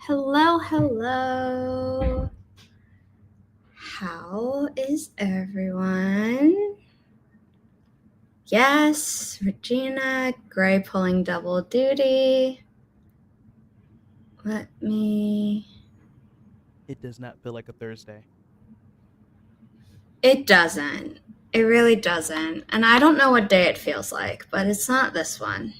Hello, hello. How is everyone? Yes, Regina, Gray pulling double duty. Let me... It does not feel like a Thursday. It doesn't. It really doesn't. And I don't know what day it feels like, but it's not this one.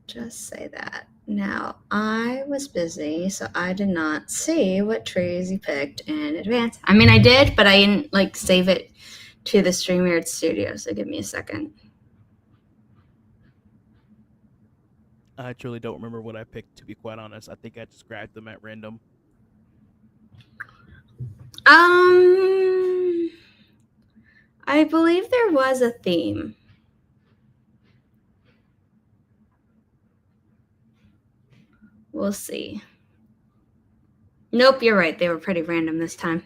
Just say that. Now, I was busy, so I did not see what trees you picked in advance. I mean, I did, but I didn't save it to the StreamYard studio, so give me a second. I truly don't remember what I picked, to be quite honest. I think I just grabbed them at random. I believe there was a theme. We'll see. Nope, you're right. They were pretty random this time.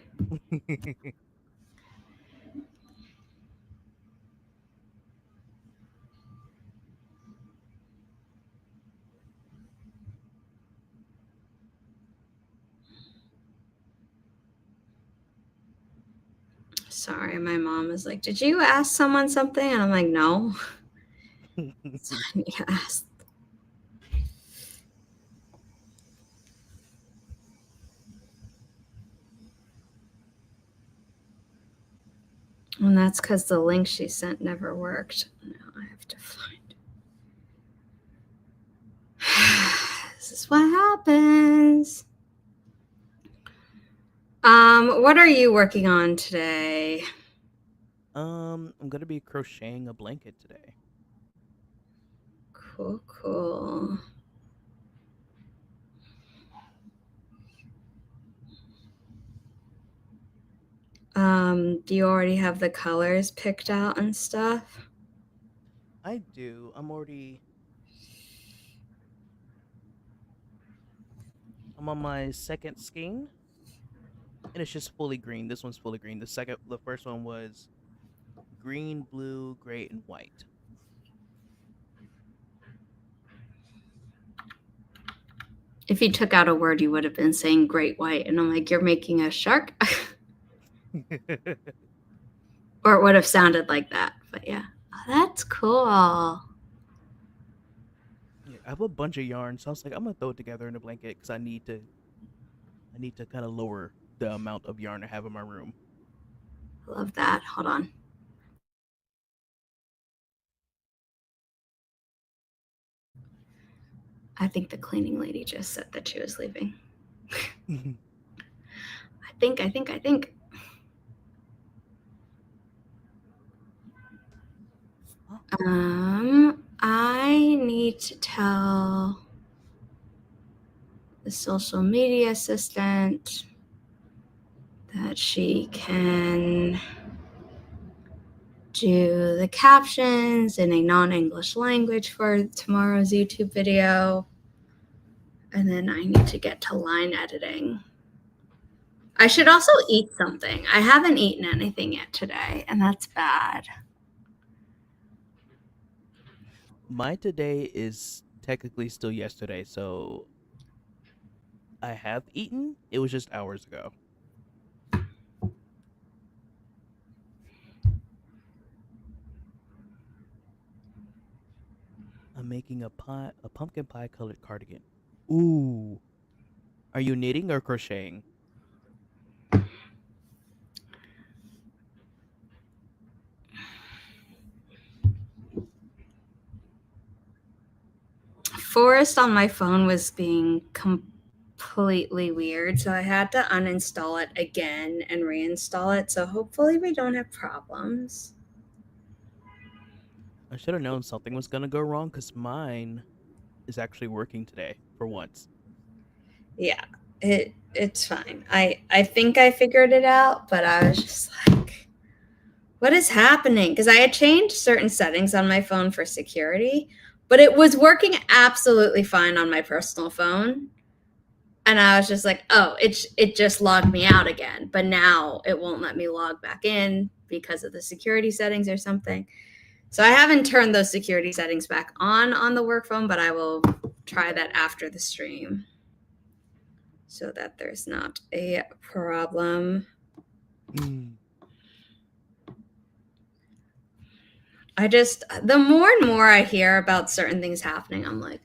Sorry, my mom was like, "Did you ask someone something?" And I'm like, "No." So I asked. And that's because the link she sent never worked. Now I have to find. This is what happens. What are you working on today? I'm gonna be crocheting a blanket today. Cool. Do you already have the colors picked out and stuff? I do. I'm on my second skein, and it's just fully green. This one's fully green. The first one was green, blue, gray, and white. If you took out a word, you would have been saying great white. And I'm like, you're making a shark? Or it would have sounded like that. But yeah. Oh, that's cool. Yeah, I have a bunch of yarn, so I was like, I'm gonna throw it together in a blanket because I need to kind of lower the amount of yarn I have in my room. Love that. Hold on. I think the cleaning lady just said that she was leaving. I think. I need to tell the social media assistant that she can do the captions in a non-English language for tomorrow's YouTube video. And then I need to get to line editing. I should also eat something. I haven't eaten anything yet today, and that's bad. My today is technically still yesterday, so I have eaten. It was just hours ago. I'm making a pumpkin pie colored cardigan. Ooh. Are you knitting or crocheting? Forest on my phone was being completely weird, so I had to uninstall it again and reinstall it. So hopefully we don't have problems. I should have known something was gonna go wrong because mine is actually working today for once. Yeah, it's fine. I think I figured it out, but I was just like, what is happening? Because I had changed certain settings on my phone for security, but it was working absolutely fine on my personal phone. And I was just like, oh, it just logged me out again. But now it won't let me log back in because of the security settings or something. So I haven't turned those security settings back on the work phone, but I will try that after the stream so that there's not a problem. Mm. The more and more I hear about certain things happening, I'm like,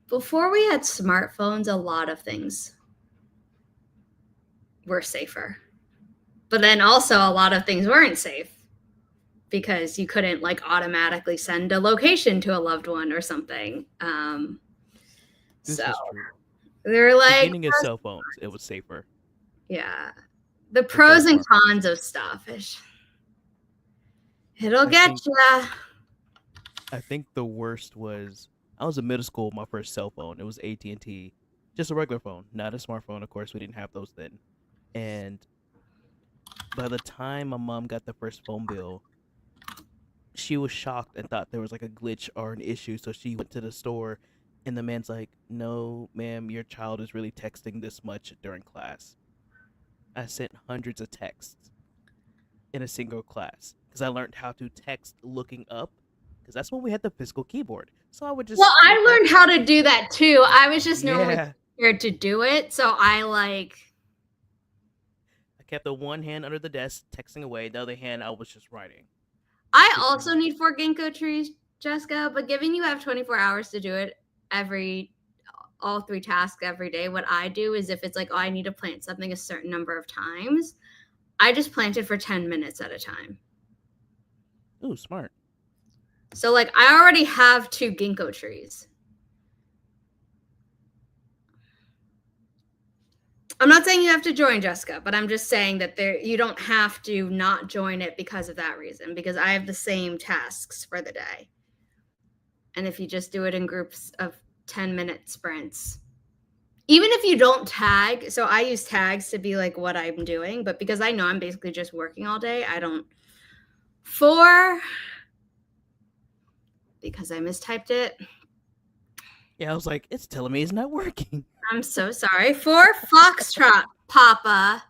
before we had smartphones, a lot of things were safer. But then also a lot of things weren't safe because you couldn't like automatically send a location to a loved one or something. This So is true. they're like, Beginning of cell phones, it was safer yeah, the before pros and smartphones. cons of stuff. It'll I get think you. I think the worst was I was in middle school. My first cell phone, it was AT&T, just a regular phone, not a smartphone. Of course, we didn't have those then. And by the time my mom got the first phone bill, she was shocked and thought there was like a glitch or an issue. So she went to the store, and the man's like, "No, ma'am, your child is really texting this much during class." I sent hundreds of texts in a single class because I learned how to text looking up because that's when we had the physical keyboard. So I would Well, just I look up. learned how to do that too. I was just normally Yeah. scared to do it. So I kept the one hand under the desk texting away, the other hand I was just writing. I Just also need 4 ginkgo trees, Jessica, but given you have 24 hours to do it all 3 tasks every day, what I do is if it's like, oh, I need to plant something a certain number of times, I just plant it for 10 minutes at a time. ooh, smart. So like I already have 2 ginkgo trees. I'm not saying you have to join, Jessica, but I'm just saying that you don't have to not join it because of that reason, because I have the same tasks for the day. And if you just do it in groups of 10-minute sprints, even if you don't tag, so I use tags to be like what I'm doing, but because I know I'm basically just working all day, I don't. 4, because I mistyped it. Yeah, I was like, it's telling me it's not working. I'm so sorry. 4 Foxtrot Papa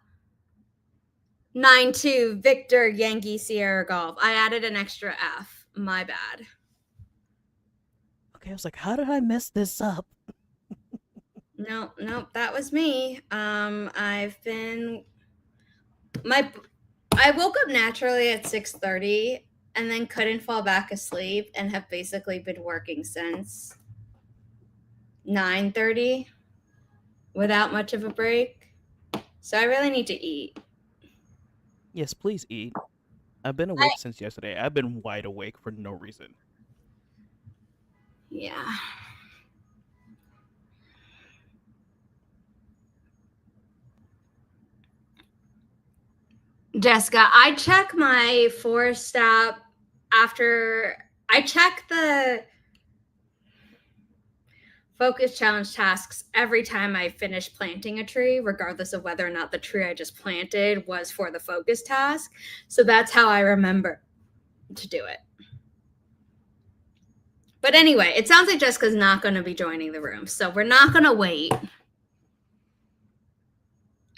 9-2 Victor Yankee Sierra Golf. I added an extra F. My bad. Okay, I was like, how did I mess this up? No, that was me. I've been I woke up naturally at 6:30 and then couldn't fall back asleep and have basically been working since 9:30 without much of a break. So I really need to eat. Yes, please eat. I've been I, awake since yesterday. I've been wide awake for no reason. yeah. Jessica, I check my 4-step after I check the focus challenge tasks every time I finish planting a tree, regardless of whether or not the tree I just planted was for the focus task. So that's how I remember to do it. But anyway, it sounds like Jessica's not going to be joining the room. So we're not going to wait.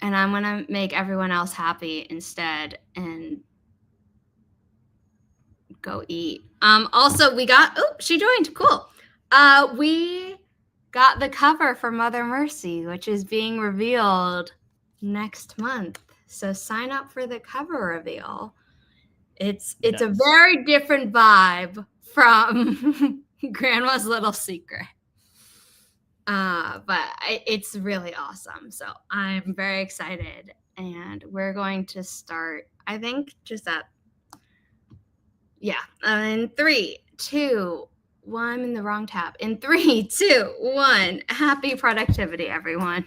And I'm going to make everyone else happy instead and go eat. Also, she joined. Cool. We got the cover for Mother Mercy, which is being revealed next month. So sign up for the cover reveal. It's a Nice. very different vibe from Grandma's Little Secret. But it's really awesome. So I'm very excited. And we're going to start, I think, just at in 3, 2, 1. I'm in the wrong tab. In 3, 2, 1. Happy productivity, everyone.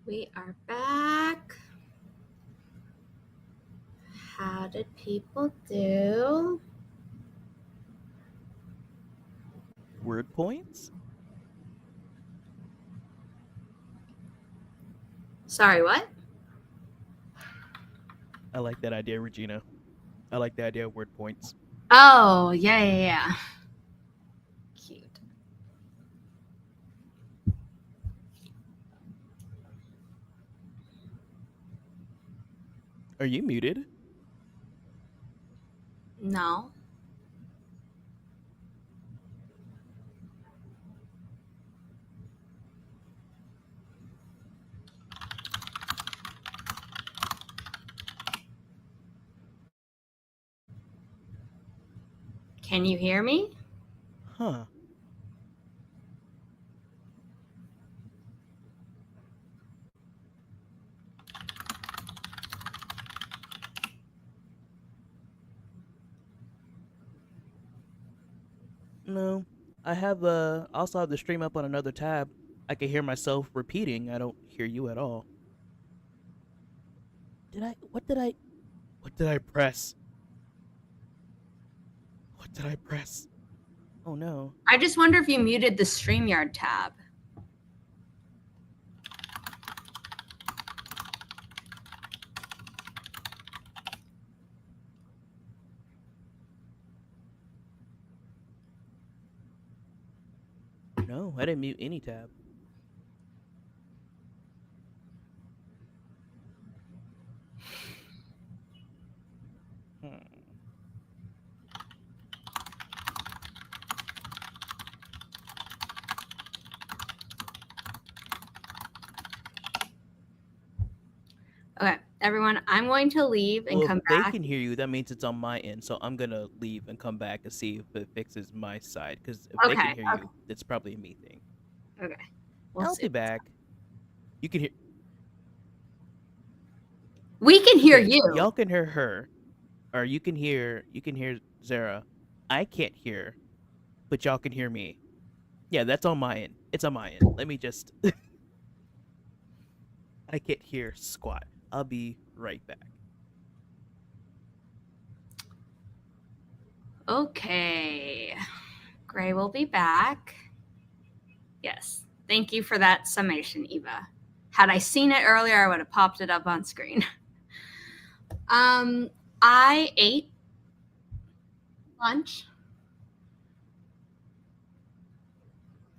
We are back. How did people do? Word points? Sorry, what? I like that idea, Regina. I like the idea of word points. Oh, yeah. Cute. Are you muted? No. Can you hear me? Huh. No. I also have the stream up on another tab. I can hear myself repeating. I don't hear you at all. What did I press? What did I press? Oh no. I just wonder if you muted the StreamYard tab. No, I didn't mute any tab. Hmm. Okay, everyone, I'm going to leave and Well, if come they back. can hear you, that means it's on my end. So I'm gonna leave and come back and see if it fixes my side. Because if they can Okay, hear you, it's probably a me thing. okay. We'll I'll see. be back. You can hear. We can hear Okay, you. y'all can hear her, or you can hear Zara. I can't hear, but y'all can hear me. Yeah, that's on my end. It's on my end. Let me just. I can't hear squat. I'll be right back. Okay. Gray will be back. Yes. Thank you for that summation, Eva. Had I seen it earlier, I would have popped it up on screen. I ate lunch.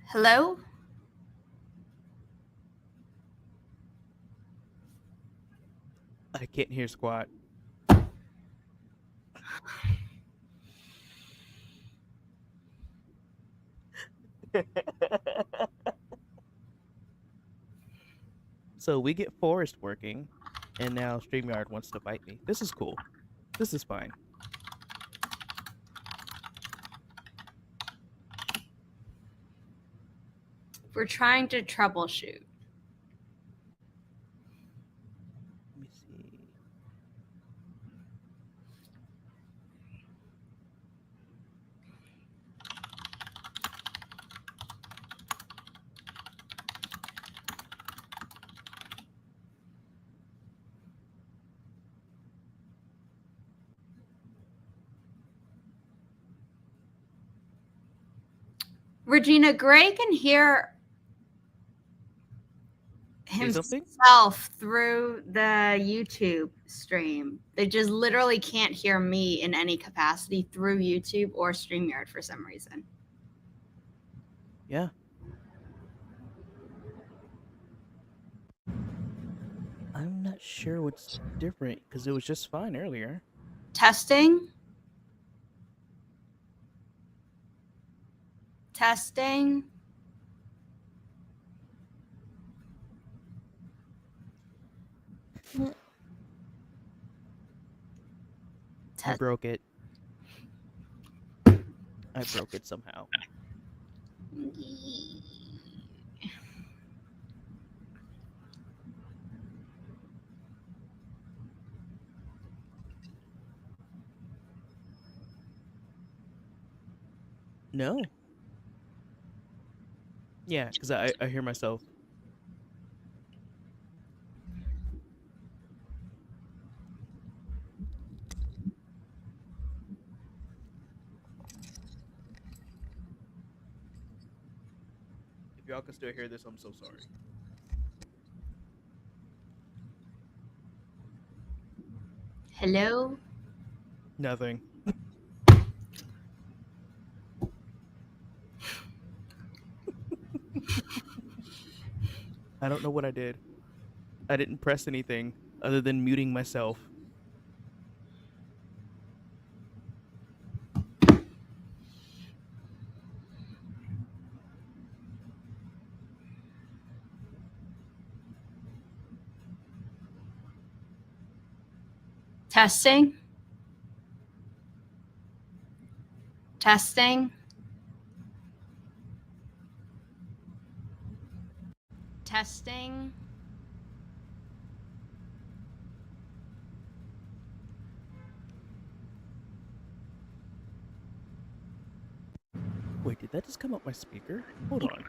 Hello? I can't hear squat. So we get Forest working, and now StreamYard wants to fight me. This is cool. This is fine. We're trying to troubleshoot. Let me see. Regina, Gray can hear Say something? himself through the YouTube stream. They just literally can't hear me in any capacity through YouTube or StreamYard for some reason. Yeah. I'm not sure what's different because it was just fine earlier. Testing. Testing. I broke it. I broke it somehow. No. Yeah, because I hear myself. y'all can still hear this, I'm so sorry. Hello? Nothing. I don't know what I did. I didn't press anything other than muting myself. Testing? Testing? Testing? Wait, did that just come up my speaker? Hold on.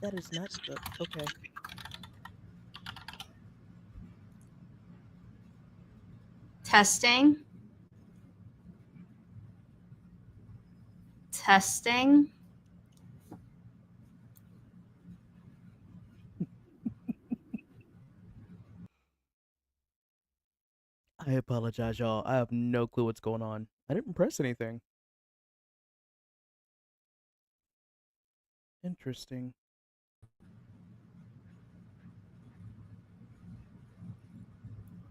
That is not the okay. Testing? Testing? I apologize, y'all. I have no clue what's going on. I didn't press anything. Interesting.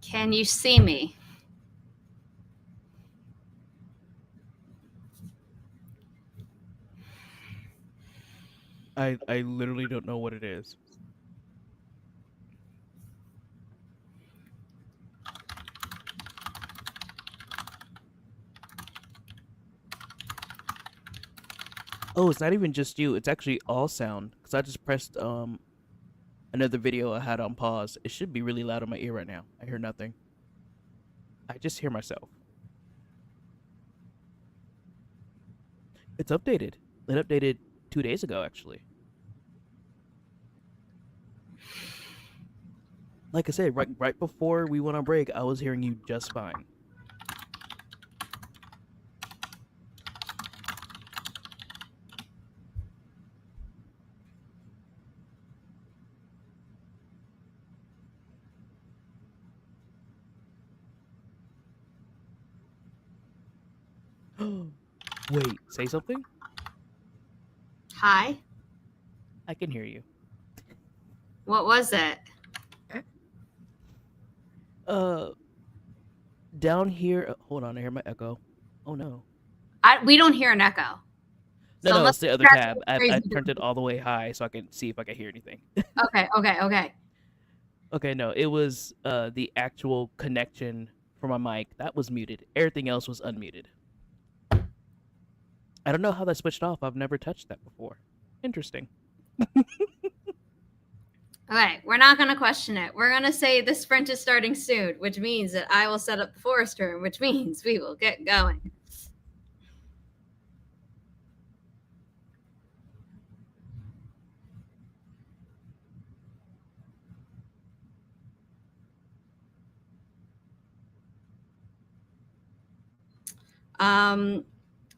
Can you see me? I literally don't know what it is. Oh, it's not even just you. It's actually all sound. Cause I just pressed another video I had on pause. It should be really loud in my ear right now. I hear nothing. I just hear myself. It's updated. It updated 2 days ago, actually. Like I said, right before we went on break, I was hearing you just fine. Wait, say something? Hi? I can hear you. What was it? Uh, down here. Hold on, I hear my echo. Oh no. We don't hear an echo. No, So no, unless it's the other that's tab. I crazy. turned it all the way high so I can see if I can hear anything. Okay. Okay, no, it was the actual connection for my mic that was muted. Everything else was unmuted. I don't know how that switched off. I've never touched that before. Interesting. Okay, we're not going to question it. We're going to say the sprint is starting soon, which means that I will set up the forest room, which means we will get going.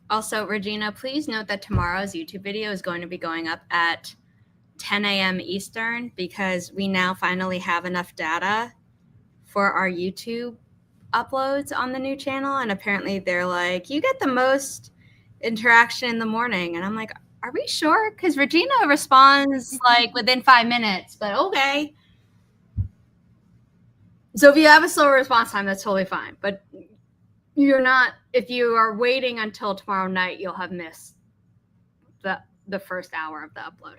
Also, Regina, please note that tomorrow's YouTube video is going to be going up at 10 a.m. Eastern because we now finally have enough data for our YouTube uploads on the new channel. And apparently they're like, you get the most interaction in the morning. And I'm like, are we sure? Because Regina responds like within 5 minutes, but okay. So if you have a slower response time, that's totally fine. But you're not, if you are waiting until tomorrow night, you'll have missed the first hour of the upload.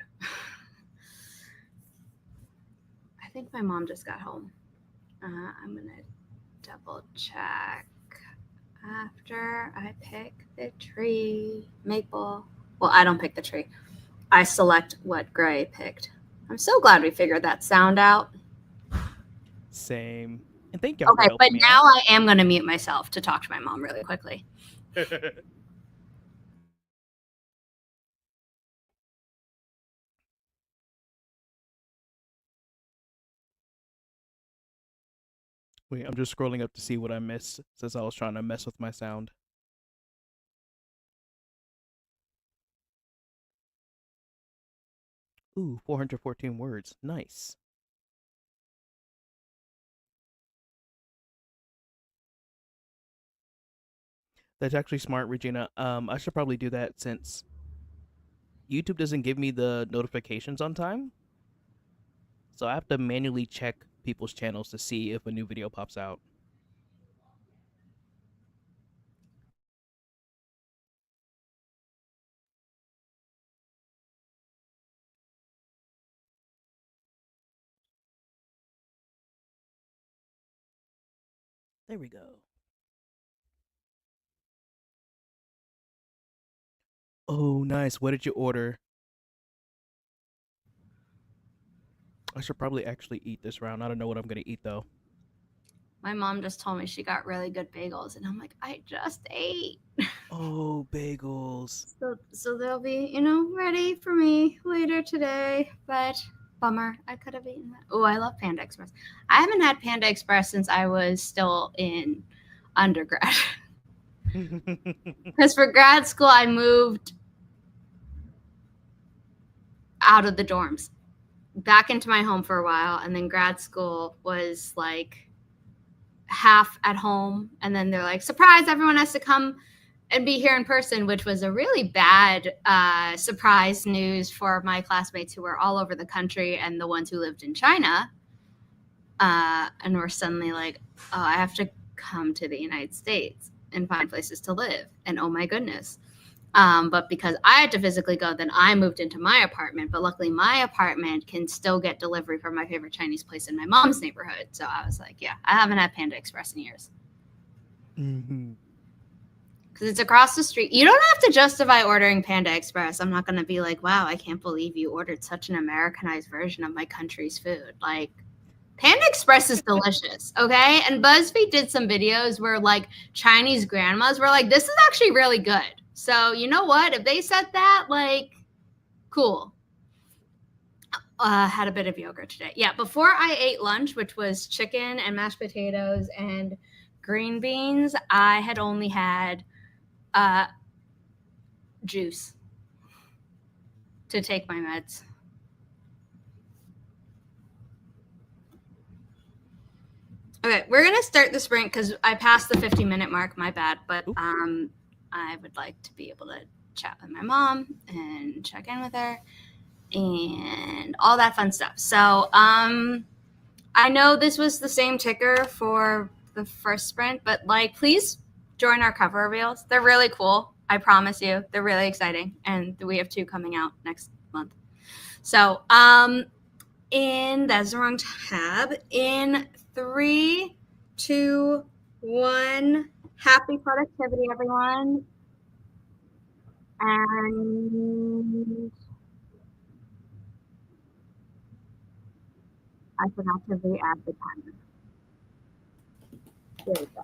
I think my mom just got home. I'm going to double check after I pick the tree. Maple. Well, I don't pick the tree. I select what Gray picked. I'm so glad we figured that sound out. Same. And thank y'all for Okay, but helping me now out. I am going to mute myself to talk to my mom really quickly. Wait, I'm just scrolling up to see what I missed since I was trying to mess with my sound. Ooh, 414 words. Nice. That's actually smart, Regina. I should probably do that since YouTube doesn't give me the notifications on time. So I have to manually check people's channels to see if a new video pops out. There we go. Oh, nice. What did you order? I should probably actually eat this round. I don't know what I'm gonna eat though. My mom just told me she got really good bagels, and I'm like, I just ate. Oh, bagels. So they'll be, ready for me later today. But bummer, I could have eaten that. Oh, I love Panda Express. I haven't had Panda Express since I was still in undergrad. Because for grad school, I moved out of the dorms back into my home for a while, and then grad school was like half at home, and then they're like, surprise, everyone has to come and be here in person, which was a really bad surprise news for my classmates who were all over the country and the ones who lived in China, and were suddenly like, oh, I have to come to the United States and find places to live, and oh my goodness. But because I had to physically go, then I moved into my apartment. But luckily, my apartment can still get delivery from my favorite Chinese place in my mom's neighborhood. So I was like, yeah, I haven't had Panda Express in years. Because it's across the street. You don't have to justify ordering Panda Express. I'm not going to be like, wow, I can't believe you ordered such an Americanized version of my country's food. Like, Panda Express is delicious, okay? And BuzzFeed did some videos where, like, Chinese grandmas were like, this is actually really good. So, you know what? If they said that, like, cool. Had a bit of yogurt today. Yeah, before I ate lunch, which was chicken and mashed potatoes and green beans, I had only had juice to take my meds. Okay, we're gonna start the sprint because I passed the 50-minute mark. My bad, but I would like to be able to chat with my mom and check in with her and all that fun stuff. So I know this was the same ticker for the first sprint, but like, please join our cover reveals. They're really cool. I promise you, they're really exciting, and we have 2 coming out next month. So that's the wrong tab. In 3, 2, 1. Happy productivity, everyone. And I forgot to re-add the timer. There we go.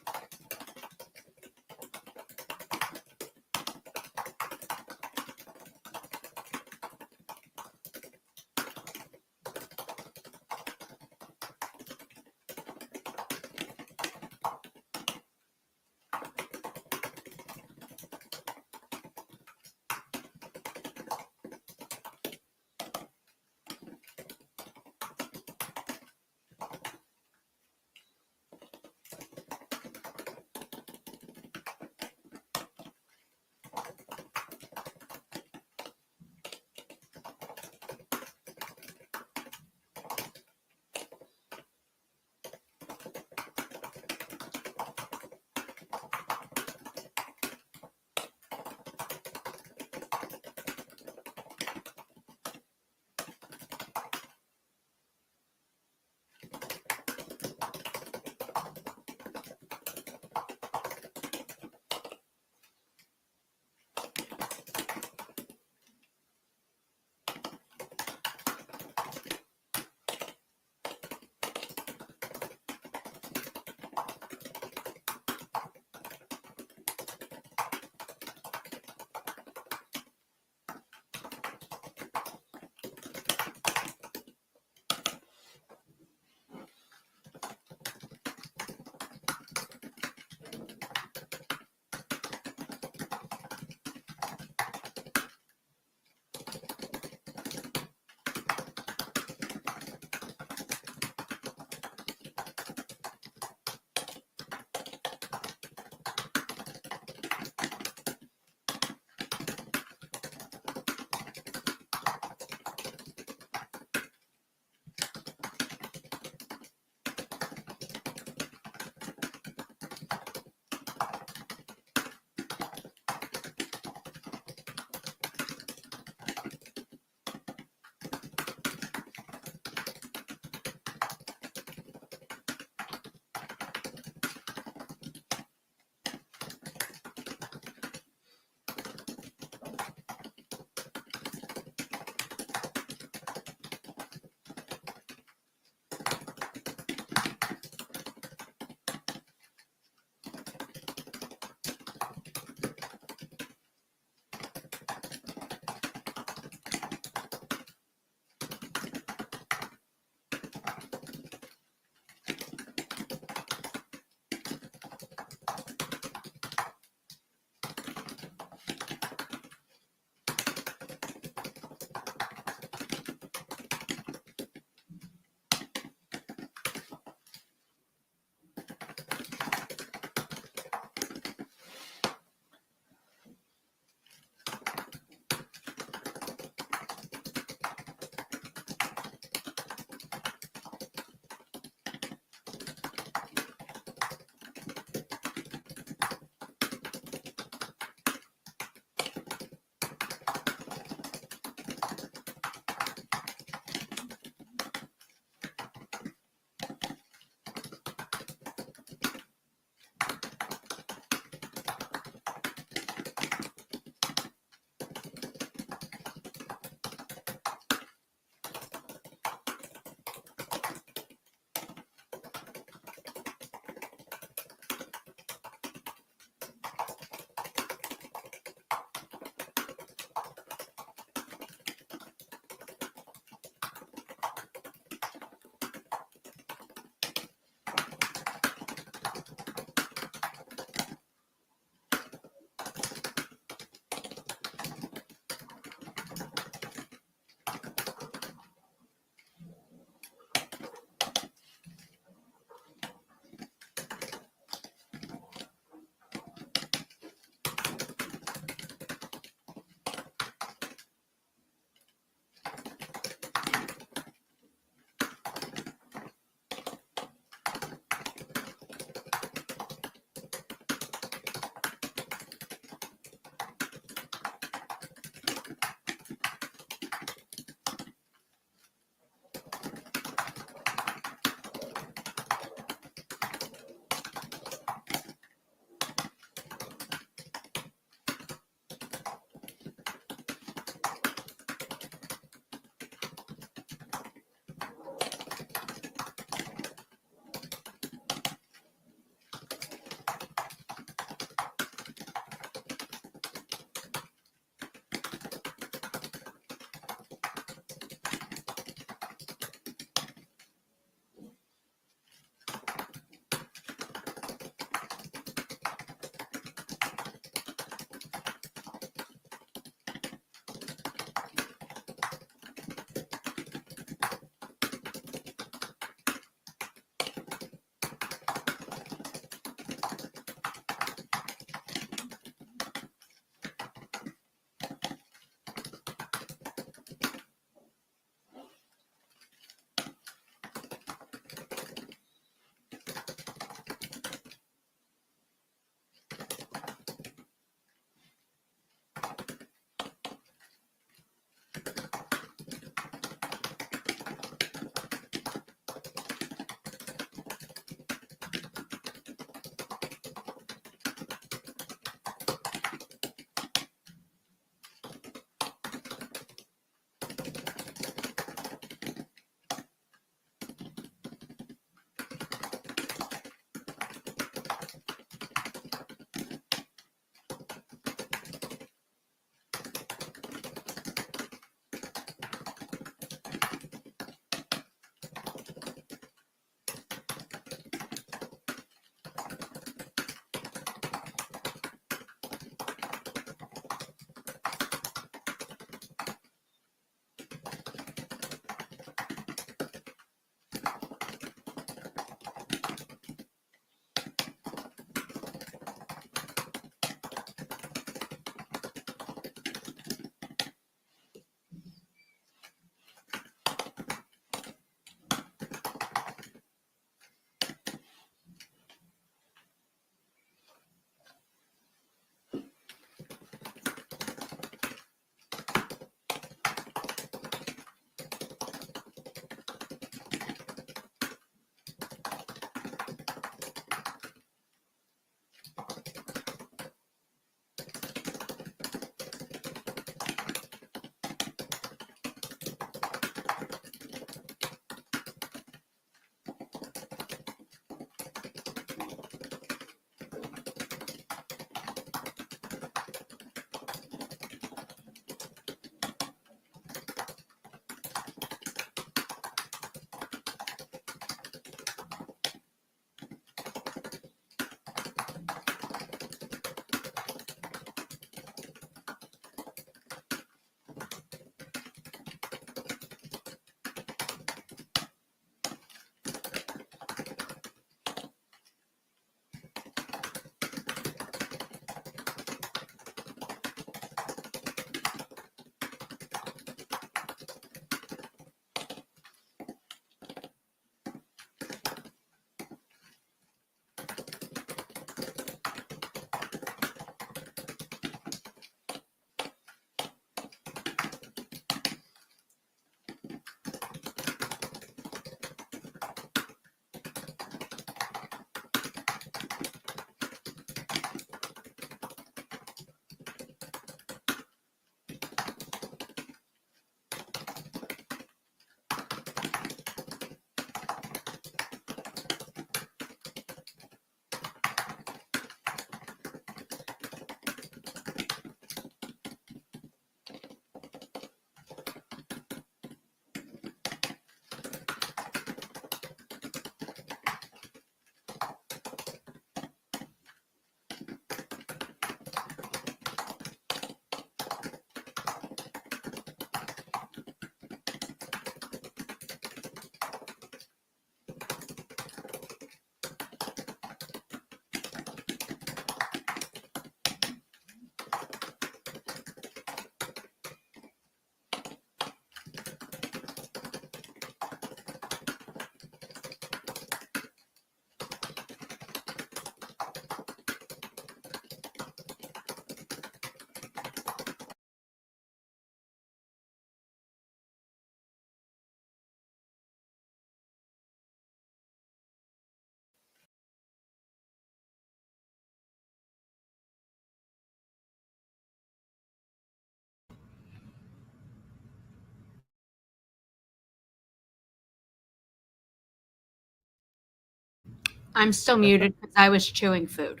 I'm still That felt muted because I was chewing food.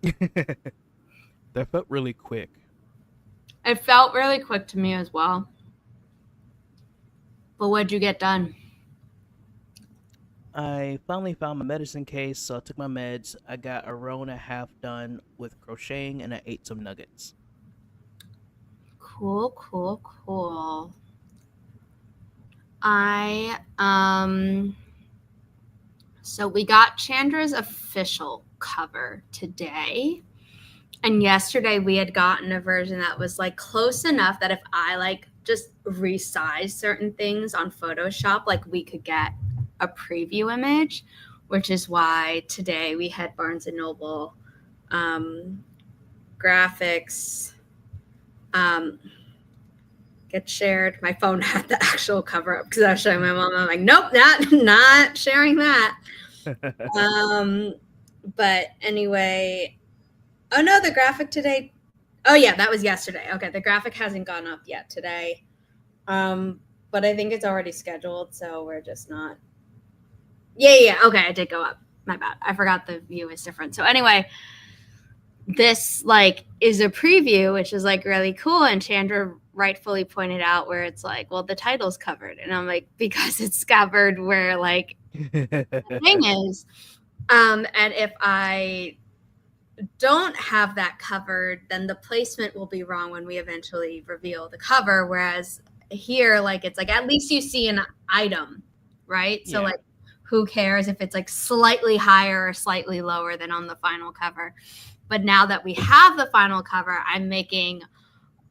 that felt really quick. It felt really quick to me as well. But what'd you get done? I finally found my medicine case, so I took my meds. I got a row and a half done with crocheting, and I ate some nuggets. Cool, cool, cool. I so we got Chandra's official cover today. And yesterday we had gotten a version that was like close enough that if I like just resize certain things on Photoshop, like we could get a preview image, which is why today we had Barnes and Noble graphics get shared. My phone had the actual cover up because I was showing my mom. I'm like, nope, not sharing that. But anyway, oh no, the graphic today. Oh yeah, that was yesterday. Okay, the graphic hasn't gone up yet today. But I think it's already scheduled, so we're just not. Yeah. Okay, I did go up. My bad. I forgot the view is different. So anyway, this like is a preview, which is like really cool. And Chandra rightfully pointed out where it's like, well, the title's covered, and I'm like, because it's covered where like the thing is. And if I don't have that covered, then the placement will be wrong when we eventually reveal the cover. Whereas here, like it's like at least you see an item, right? Yeah. So like who cares if it's like slightly higher or slightly lower than on the final cover. But now that we have the final cover, I'm making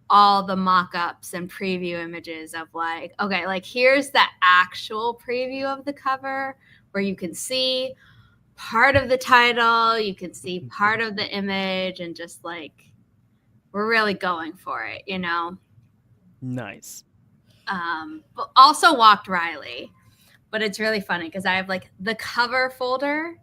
all the mock-ups and preview images of like, okay, like here's the actual preview of the cover where you can see part of the title, you can see part of the image, and just like we're really going for it, you know. Nice. But also walked Riley, but it's really funny because I have like the cover folder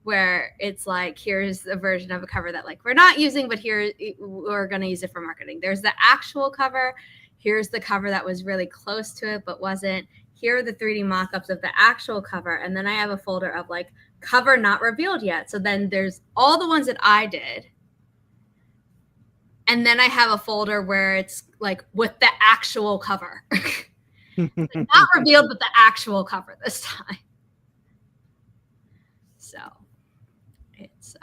where it's like here's a version of a cover that like we're not using, but here we're going to use it for marketing. There's the actual cover. Here's the cover that was really close to it but wasn't. Here are the 3D mock-ups of the actual cover, and then I have a folder of like cover not revealed yet. So then there's all the ones that I did, and then I have a folder where it's like with the actual cover. Not revealed, but the actual cover this time. So it's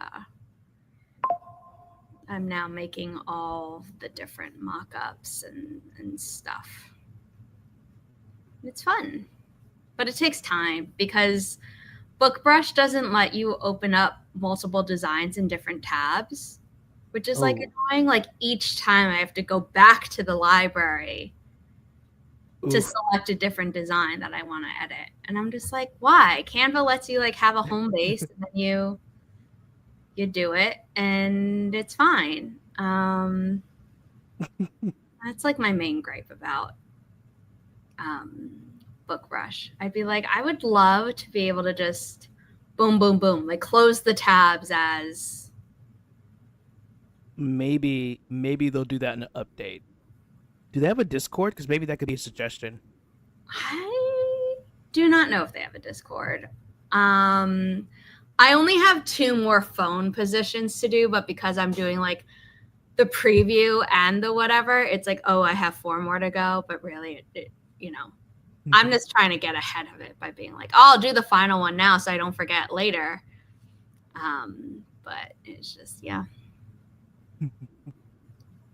I'm now making all the different mock-ups and stuff. It's fun, but it takes time because BookBrush doesn't let you open up multiple designs in different tabs, which is like annoying. Like each time I have to go back to the library to select a different design that I want to edit. And I'm just like, why? Canva lets you like have a home base and then you do it and it's fine. That's like my main gripe about BookBrush. I'd be like, I would love to be able to just boom, boom, boom, like close the tabs as. Maybe they'll do that in an update. Do they have a Discord? Because maybe that could be a suggestion. I do not know if they have a Discord. I only have 2 more phone positions to do, but because I'm doing like the preview and the whatever, it's like, oh, I have 4 more to go. But really, you know, I'm just trying to get ahead of it by being like, oh, I'll do the final one now so I don't forget later. But it's just, yeah.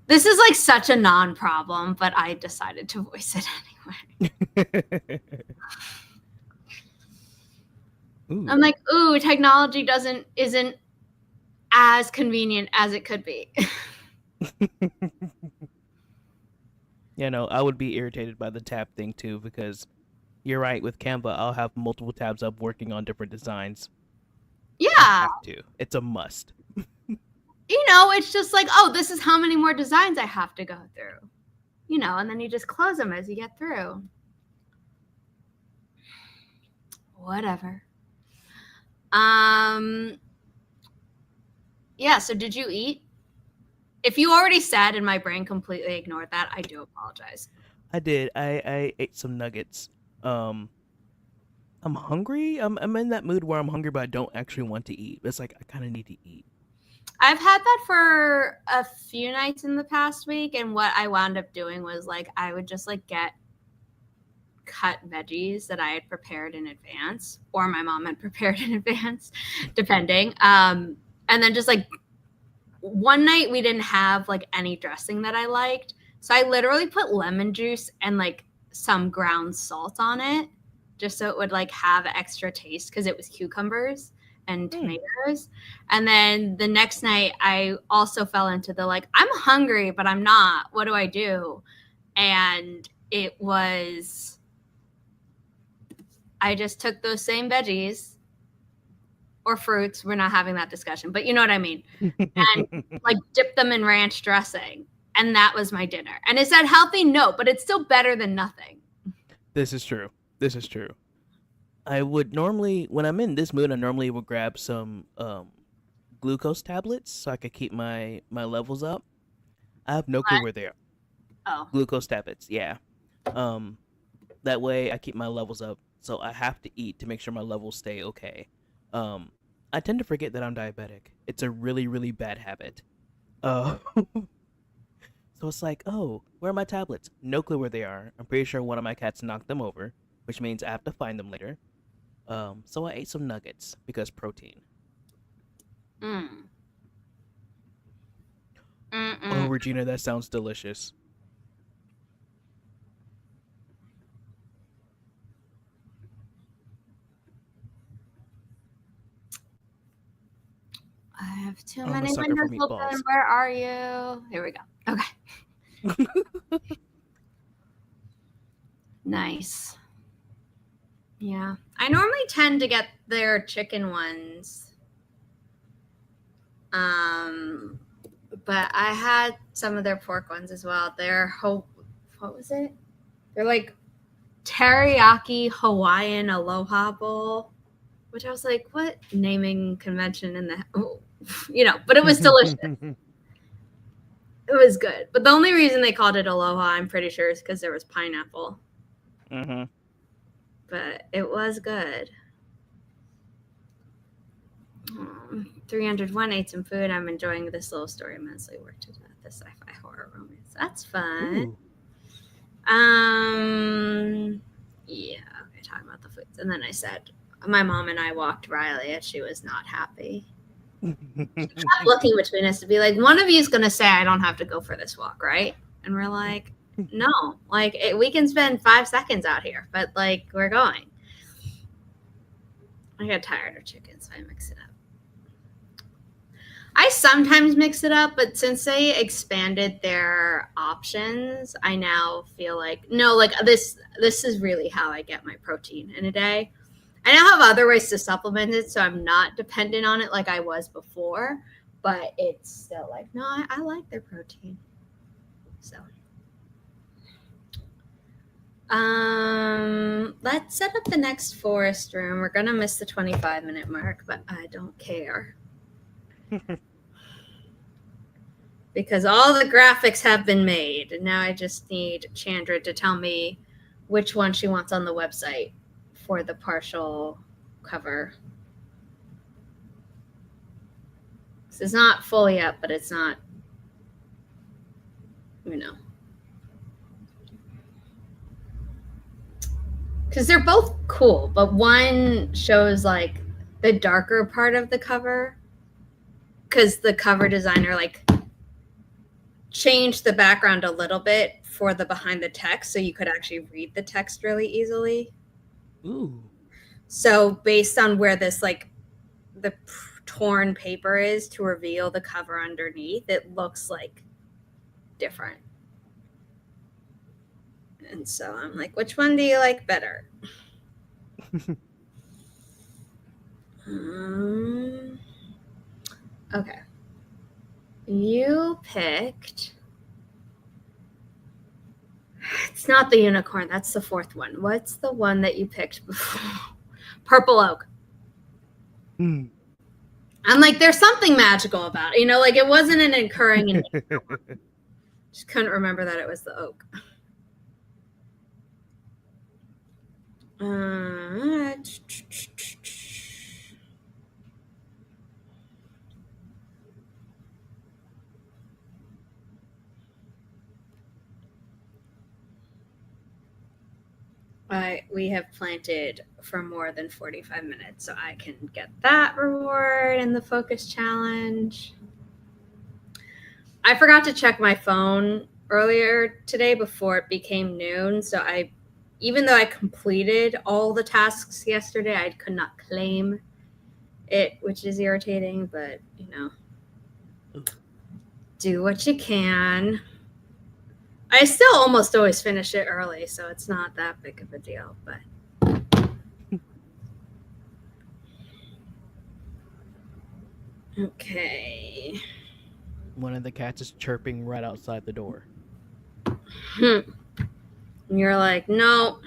This is like such a non-problem, but I decided to voice it anyway. I'm like, ooh, technology isn't as convenient as it could be. I would be irritated by the tab thing too, because you're right, with Canva, I'll have multiple tabs up working on different designs. Yeah. I have to. It's a must. It's just like, oh, this is how many more designs I have to go through. And then you just close them as you get through. Whatever. Yeah, so did you eat? If you already said and my brain completely ignored that, I do apologize. I did. I ate some nuggets. I'm hungry. I'm in that mood where I'm hungry, but I don't actually want to eat. It's like I kind of need to eat. I've had that for a few nights in the past week, and what I wound up doing was like I would just like get cut veggies that I had prepared in advance, or my mom had prepared in advance, depending. And then just like one night we didn't have like any dressing that I liked, so I literally put lemon juice and like some ground salt on it, just so it would like have extra taste because it was cucumbers and Hmm. tomatoes. And then the next night I also fell into the like I'm hungry but I'm not. What do I do? And it was I just took those same veggies or fruits. We're not having that discussion, but you know what I mean. And like dipped them in ranch dressing. And that was my dinner. And is that healthy? No, but it's still better than nothing. This is true. This is true. I would normally, when I'm in this mood, I normally would grab some glucose tablets so I could keep my levels up. I have no clue What? where they are. Oh. Glucose tablets, yeah. Um, that way I keep my levels up. So I have to eat to make sure my levels stay okay. Um, I tend to forget that I'm diabetic. It's a really really bad habit. So it's like, oh, where are my tablets? No clue where they are. I'm pretty sure one of my cats knocked them over, which means I have to find them later. So I ate some nuggets because protein. Mm. Oh, Mm-mm. Regina, that sounds delicious. I have too I'm a many sucker for windows open. meatballs. Where are you? Here we go. Okay. Nice. Yeah. I normally tend to get their chicken ones. Um, but I had some of their pork ones as well. What was it? They're like teriyaki Hawaiian aloha bowl, which I was like, what naming convention in the, but it was delicious. It was good. But the only reason they called it aloha, I'm pretty sure, is because there was pineapple. Mm-hmm. But it was good. 301 ate some food. I'm enjoying this little story immensely. Worked to death. The sci-fi horror romance. That's fun. Ooh. Yeah. Okay, talking about the foods. And then I said, my mom and I walked Riley and she was not happy. She kept looking between us to be like, one of you is going to say, I don't have to go for this walk, right? And we're like, no, like we can spend 5 seconds out here, but like we're going. I got tired of chicken, so I mix it up. I sometimes mix it up, but since they expanded their options, I now feel like no, like this is really how I get my protein in a day. I now have other ways to supplement it, so I'm not dependent on it like I was before, but it's still like no, I like their protein. So let's set up the next forest room. We're gonna miss the 25-minute mark, but I don't care. Because all the graphics have been made. And now I just need Chandra to tell me which one she wants on the website for the partial cover. This is not full yet, but it's not, because they're both cool, but one shows like the darker part of the cover because the cover designer like changed the background a little bit for the behind the text so you could actually read the text really easily. Ooh. So based on where this like the torn paper is to reveal the cover underneath, it looks like different. And so I'm like, which one do you like better? Okay. You picked. It's not the unicorn. That's the fourth one. What's the one that you picked before? Purple oak. I'm like, there's something magical about it. Like it wasn't an incurring. Just couldn't remember that it was the oak. Uh, we have planted for more than 45 minutes, so I can get that reward in the focus challenge. I forgot to check my phone earlier today before it became noon, so even though I completed all the tasks yesterday, I could not claim it, which is irritating, but do what you can. I still almost always finish it early, so it's not that big of a deal, but okay. One of the cats is chirping right outside the door. And you're like, no.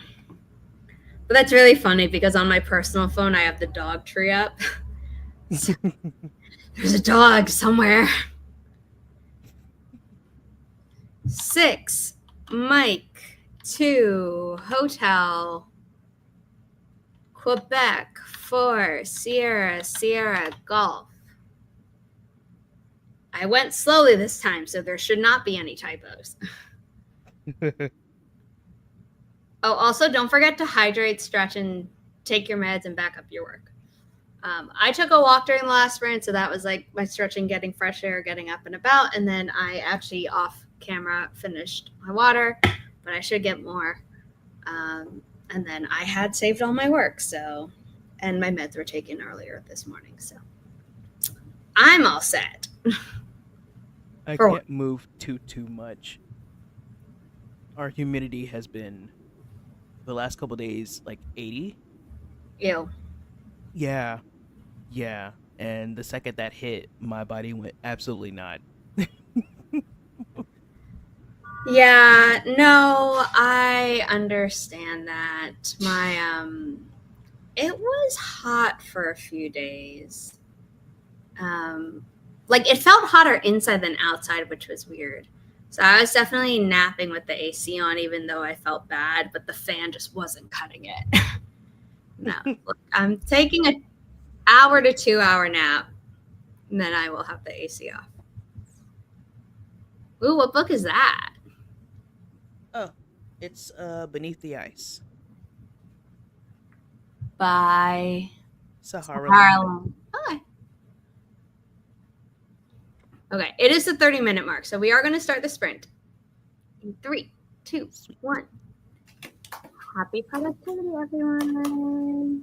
But that's really funny because on my personal phone, I have the dog tree up. So, there's a dog somewhere. 6, Mike. 2, Hotel. Quebec. 4, Sierra, Golf. I went slowly this time, so there should not be any typos. Oh, also, don't forget to hydrate, stretch, and take your meds and back up your work. I took a walk during the last sprint, so that was like my stretching, getting fresh air, getting up and about, and then I actually off camera finished my water, but I should get more. And then I had saved all my work, and my meds were taken earlier this morning, so I'm all set. I can't move too much. Our humidity has been the last couple days like 80. Ew. Yeah. And the second that hit, my body went absolutely not. Yeah, no, I understand that. It was hot for a few days. Like it felt hotter inside than outside, which was weird. So I was definitely napping with the AC on, even though I felt bad, but the fan just wasn't cutting it. No, look, I'm taking an hour to 2 hour nap, and then I will have the AC off. Ooh, what book is that? Oh, it's Beneath the Ice. By Sahara Harlan. Okay, it is the 30-minute mark, so we are going to start the sprint. In 3, 2, 1. Happy productivity, everyone.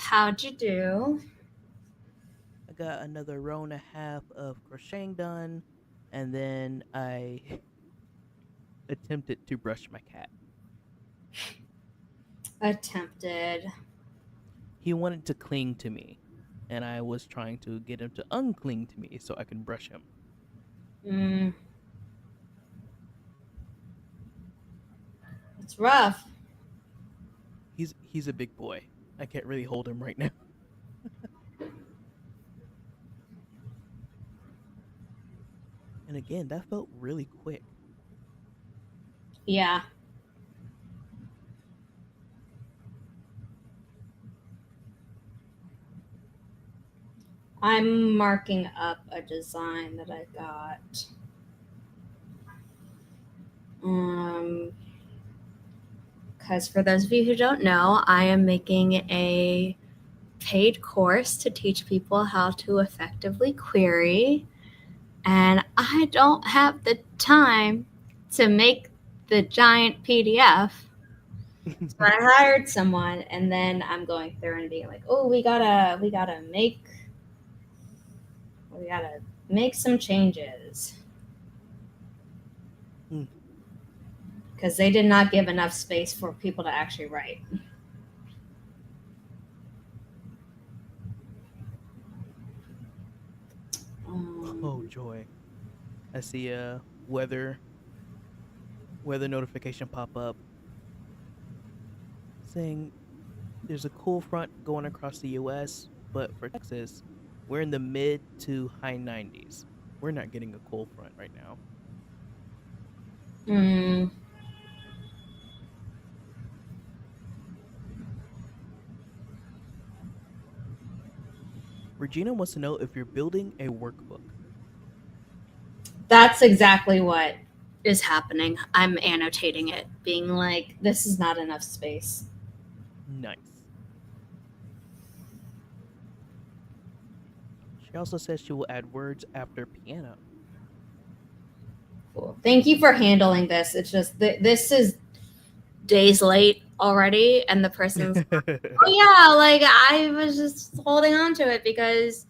How'd you do? I got another row and a half of crocheting done, and then I attempted to brush my cat. Attempted. He wanted to cling to me, and I was trying to get him to uncling to me so I can brush him. Mm, it's rough. He's a big boy. I can't really hold him right now. And again, that felt really quick. Yeah. I'm marking up a design that I got. Because for those of you who don't know, I am making a paid course to teach people how to effectively query. And I don't have the time to make the giant PDF. So I hired someone, and then I'm going through and being like, "Oh, we gotta make some changes Mm. because they did not give enough space for people to actually write." Oh Um, joy! I see a weather notification pop up saying there's a cool front going across the U.S., but for Texas, we're in the mid to high 90s. We're not getting a cold front right now. mm, Regina wants to know if you're building a workbook. that's exactly what is happening. I'm annotating it, being like, "This is not enough space." Nice. She also says she will add words after piano. Cool. Thank you for handling this. It's just this is days late already, and the person's, "Oh yeah, like I was just holding on to it because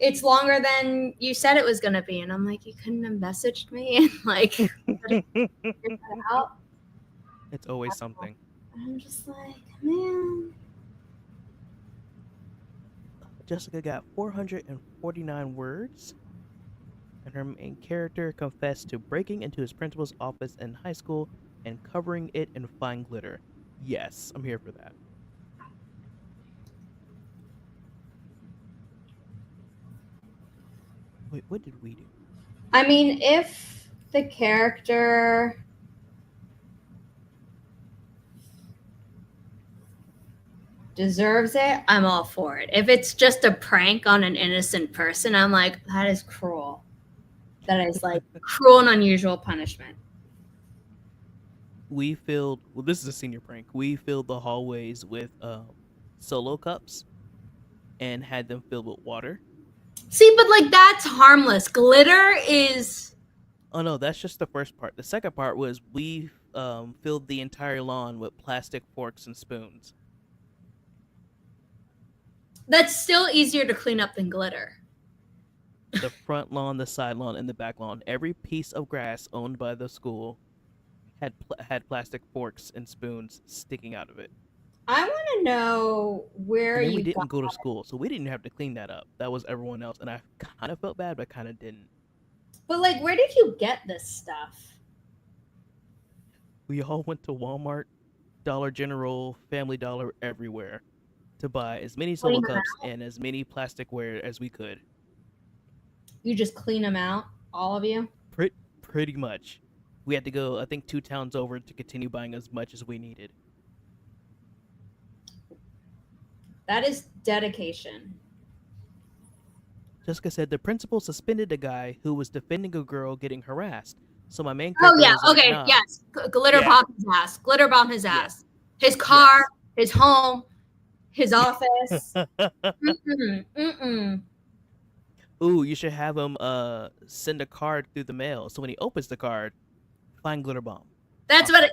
it's longer than you said it was gonna be," and I'm like, "You couldn't have messaged me and like figured that out." It's always something. I'm just like, man. Jessica got 449 words, and her main character confessed to breaking into his principal's office in high school and covering it in fine glitter. Yes, I'm here for that. Wait, what did we do? I mean, if the character deserves it, I'm all for it. If it's just a prank on an innocent person, I'm like, that is cruel. That is like cruel and unusual punishment. We filled, well, this is a senior prank. We filled the hallways with solo cups and had them filled with water. See, but like that's harmless. Glitter is Oh no, that's just the first part. The second part was we filled the entire lawn with plastic forks and spoons. that's still easier to clean up than glitter. The front lawn, the side lawn, and the back lawn. Every piece of grass owned by the school had plastic forks and spoons sticking out of it. I want to know where And then we you got. didn't go to school, so we didn't have to clean that up. That was everyone else, and I kind of felt bad, but kind of didn't. But like, where did you get this stuff? We all went to Walmart, Dollar General, Family Dollar, everywhere to buy as many solo Clean them cups out? and as many plasticware as we could. You just clean them out, all of you? Pretty much. We had to go, I think, 2 towns over to continue buying as much as we needed. That is dedication. Jessica said the principal suspended a guy who was defending a girl getting harassed. So my main Oh character yeah, was like, okay, nah. yes. Glitter Yeah. bomb his ass. Glitter bomb his Yes. ass. His car, Yes. his home, his office. Mm-mm. Ooh, you should have him send a card through the mail. So when he opens the card, find glitter bomb. That's Awesome. what.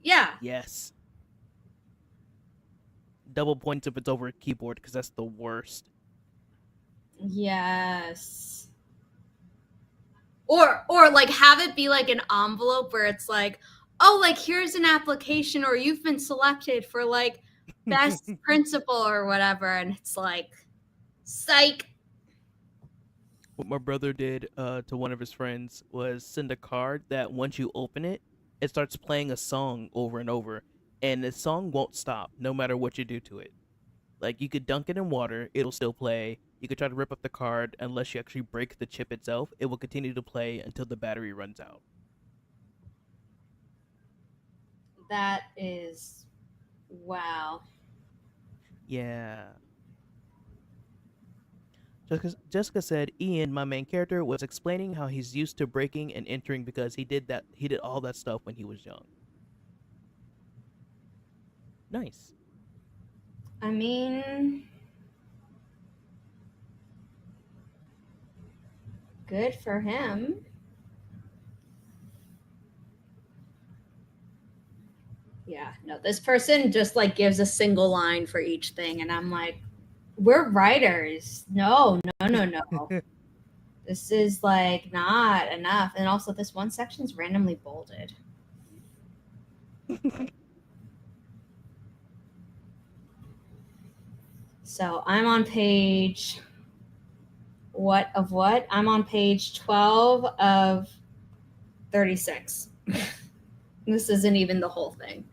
Yeah. Yes. double points if it's over a keyboard because that's the worst. Yes. Or like have it be like an envelope where it's like, oh, like here's an application, or you've been selected for like best principal or whatever, and it's like, psych. What my brother did to one of his friends was send a card that once you open it, it starts playing a song over and over, and the song won't stop no matter what you do to it. Like you could dunk it in water, it'll still play. You could try to rip up the card unless you actually break the chip itself. It will continue to play until the battery runs out. That is, wow. Yeah. Jessica said Ian, my main character, was explaining how he's used to breaking and entering because he did all that stuff when he was young. Nice. I mean, good for him. Yeah, no, this person just like gives a single line for each thing, and I'm like, we're writers. No, no, no, no. This is like not enough. And also, this one section's randomly bolded. So I'm on page what of what? I'm on page 12 of 36. This isn't even the whole thing.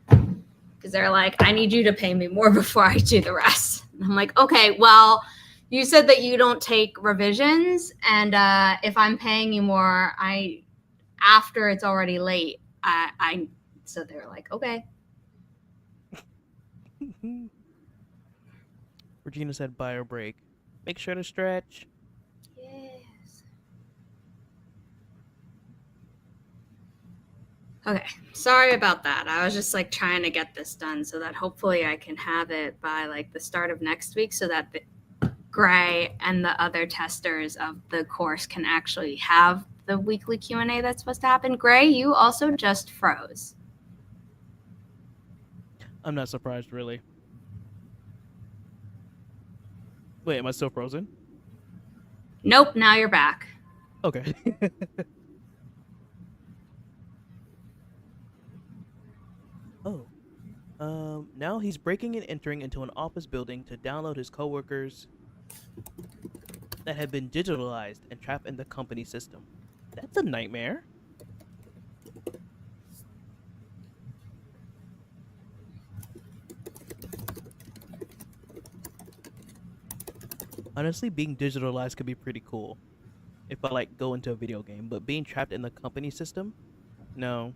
Because they're like, I need you to pay me more before I do the rest. And I'm like, okay, well, you said that you don't take revisions, and if I'm paying you more, after it's already late, I so they're like, okay. Regina said bio break. Make sure to stretch. Yes. Okay, sorry about that. I was just like trying to get this done so that hopefully I can have it by like the start of next week, so that Gray and the other testers of the course can actually have the weekly Q&A that's supposed to happen. Gray, you also just froze. I'm not surprised, really. Wait, am I still frozen? Nope, now you're back. Okay. Oh. Now he's breaking and entering into an office building to download his coworkers that had been digitalized and trapped in the company system. That's a nightmare. Honestly, being digitalized could be pretty cool if I like go into a video game, but being trapped in the company system? No.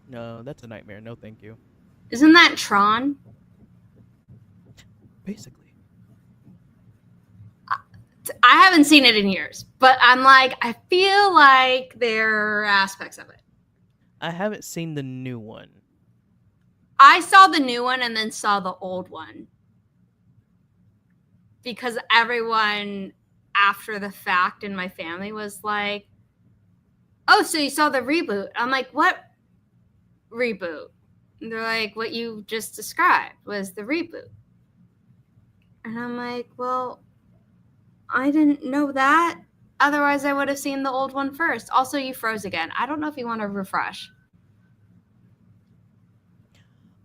No, that's a nightmare. No, thank you. Isn't that Tron? Basically. I haven't seen it in years, but I'm like, I feel like there are aspects of it. I haven't seen the new one. I saw the new one and then saw the old one, because everyone after the fact in my family was like, oh, so you saw the reboot? I'm like, what reboot? And they're like, what you just described was the reboot. And I'm like, well, I didn't know that. Otherwise, I would have seen the old one first. Also, you froze again. I don't know if you want to refresh.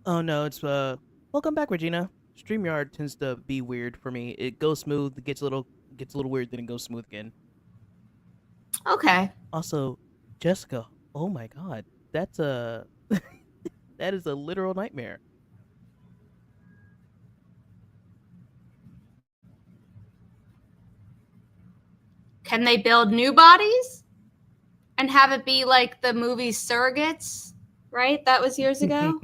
Oh no, it's welcome back, Regina. StreamYard tends to be weird for me. It goes smooth, gets a little weird, then it goes smooth again. Okay. Also, Jessica, oh my god. That's a that is a literal nightmare. Can they build new bodies and have it be like the movie Surrogates, right? That was years ago.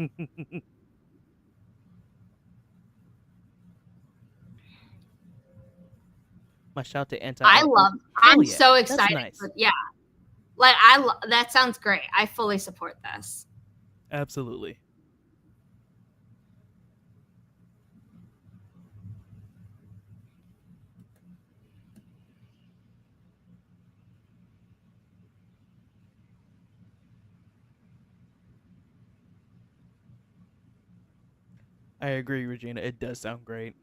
My shout to anti I awkward. love. Hell I'm yeah. so That's excited. nice. But yeah, like that sounds great. I fully support this. Absolutely. I agree, Regina. It does sound great.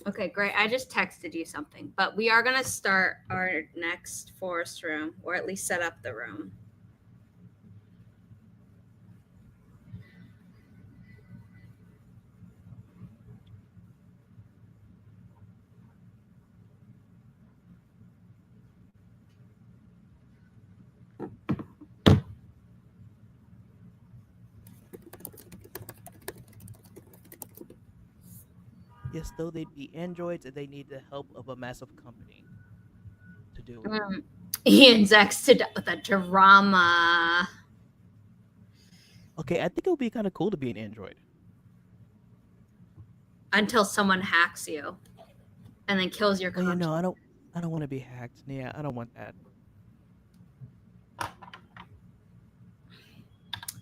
Okay, great. I just texted you something, but we are going to start our next forest room, or at least set up the room. Yes, though they'd be androids and they need the help of a massive company to do it. Ian's exited with a drama. Okay, I think it would be kind of cool to be an android. Until someone hacks you and then kills your Oh yeah, no, conscience. I don't want to be hacked. Yeah, I don't want that.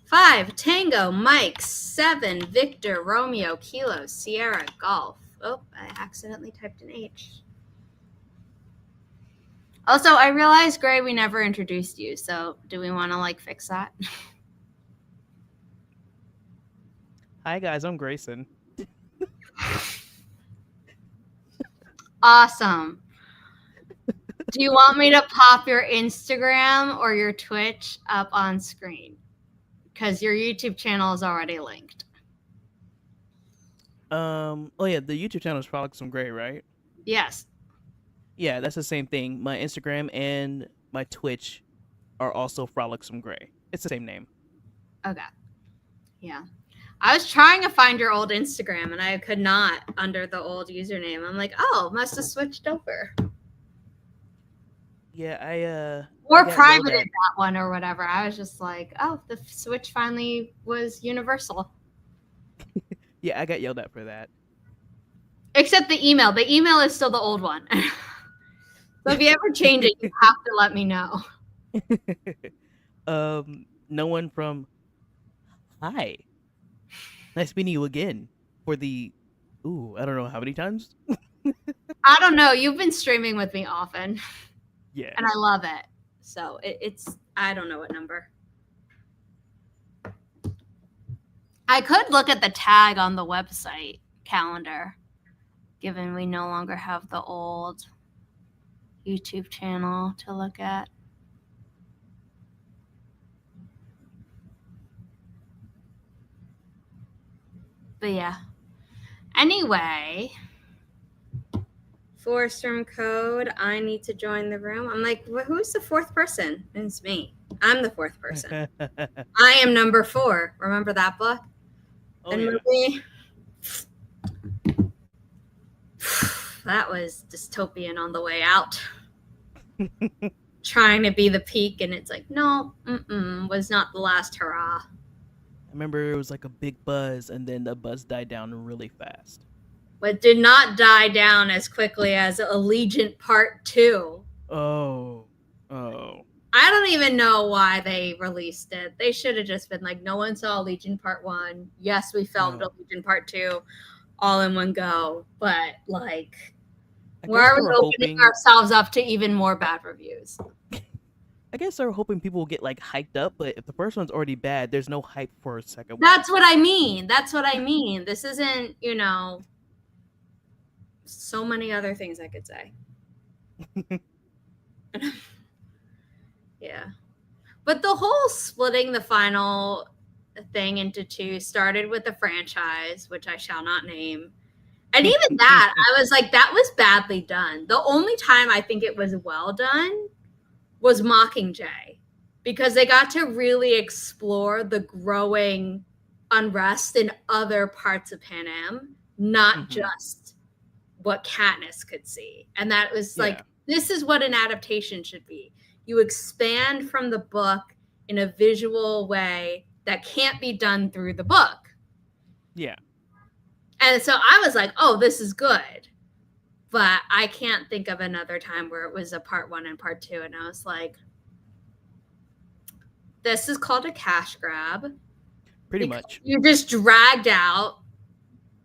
5, Tango, Mike. 7, Victor, Romeo, Kilo, Sierra, Golf. Oh, I accidentally typed an H. Also, I realized, Gray, we never introduced you, so do we want to, fix that? Hi guys, I'm Grayson. Awesome. Do you want me to pop your Instagram or your Twitch up on screen? Because your YouTube channel is already linked. Oh yeah, the YouTube channel is Frolic Some Gray, right? Yes. Yeah, that's the same thing. My Instagram and my Twitch are also Frolicsome Gray. It's the same name. Okay. Yeah. I was trying to find your old Instagram and I could not under the old username. I'm like, oh, must have switched over. Yeah, Or I got yelled privated at. that one or whatever. I was just like, oh, the switch finally was universal. Yeah, I got yelled at for that. Except the email. The email is still the old one. So if you ever change it, you have to let me know. No one from. Hi, nice meeting you again. For the, I don't know how many times. I don't know. You've been streaming with me often. Yeah. And I love it. So it's, I don't know what number. I could look at the tag on the website calendar, given we no longer have the old YouTube channel to look at. But yeah. Anyway, forest room code. I need to join the room. I'm like, who's the fourth person? And it's me. I'm the fourth person. I am number 4. Remember that book? Oh and yeah. Movie? That was dystopian on the way out. Trying to be the peak, and it's like, no, was not the last hurrah. I remember it was like a big buzz, and then the buzz died down really fast. But did not die down as quickly as Allegiant Part 2. Oh. I don't even know why they released it. They should have just been like, no one saw Allegiant Part 1. Yes, we filmed Allegiant Part 2 all in one go. But, why are we opening ourselves up to even more bad reviews? I guess they were hoping people will get hyped up, but if the first one's already bad, there's no hype for a second one. That's what I mean. This isn't, so many other things I could say. Yeah. But the whole splitting the final thing into 2 started with the franchise, which I shall not name. And even that, I was like, that was badly done. The only time I think it was well done was Mockingjay, because they got to really explore the growing unrest in other parts of Pan Am, not just what Katniss could see. And that was this is what an adaptation should be. You expand from the book in a visual way that can't be done through the book. Yeah. And so I was like, oh, this is good. But I can't think of another time where it was a part 1 and part 2. And I was like, this is called a cash grab. Pretty much. You just dragged out.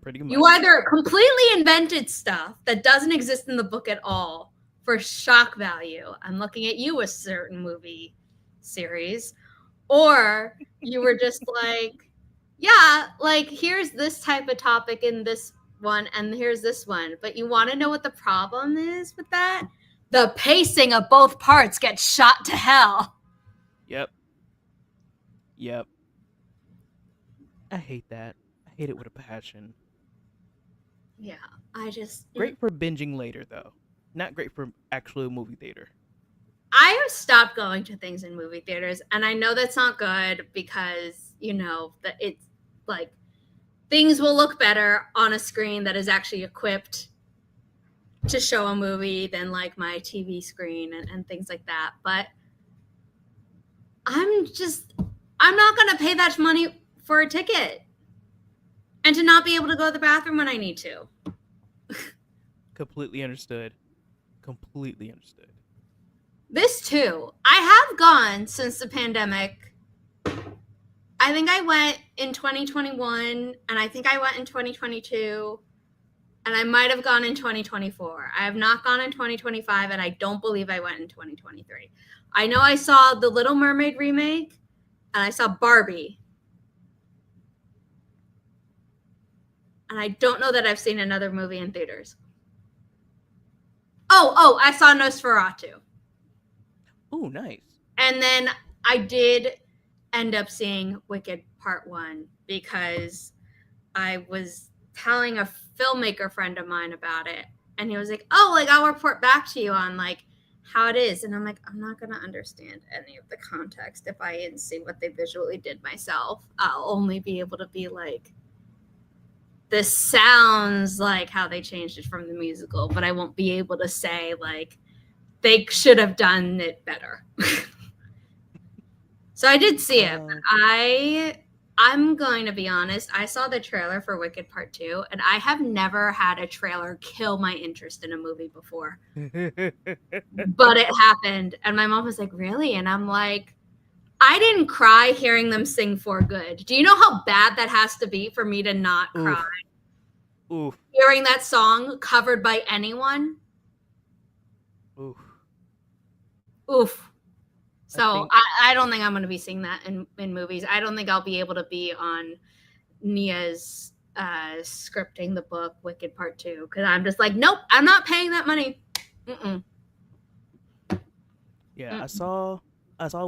Pretty much. You either completely invented stuff that doesn't exist in the book at all for shock value. I'm looking at you, a certain movie series. Or you were just like, yeah, like here's this type of topic in this one, and here's this one. But you want to know what the problem is with that? The pacing of both parts gets shot to hell. Yep. Yep. I hate that. I hate it with a passion. Yeah, I just Great for binging later though. Not great for actual movie theater. I have stopped going to things in movie theaters, and I know that's not good because that it's like things will look better on a screen that is actually equipped to show a movie than like my TV screen and things like that. But I'm not going to pay that money for a ticket and to not be able to go to the bathroom when I need to. Completely understood. Completely understood. This too. I have gone since the pandemic. I think I went in 2021 and I think I went in 2022 and I might have gone in 2024. I have not gone in 2025 and I don't believe I went in 2023. I know I saw the Little Mermaid remake and I saw Barbie. And I don't know that I've seen another movie in theaters. Oh, I saw Nosferatu. Ooh, nice. And then I did end up seeing Wicked Part 1 because I was telling a filmmaker friend of mine about it. And he was like, oh, like I'll report back to you on like how it is. And I'm like, I'm not going to understand any of the context if I didn't see what they visually did myself. I'll only be able to be like, this sounds like how they changed it from the musical, but I won't be able to say like they should have done it better. So I did see it. I'm going to be honest. I saw the trailer for Wicked Part 2, and I have never had a trailer kill my interest in a movie before. But it happened. And my mom was like, really? And I'm like, I didn't cry hearing them sing For Good. Do you know how bad that has to be for me to not cry? Oof. Hearing that song covered by anyone? Oof. Oof. So I don't think I'm going to be seeing that in movies. I don't think I'll be able to be on Nia's scripting the book Wicked Part 2 because I'm just like, nope, I'm not paying that money. Mm-mm. Yeah, I saw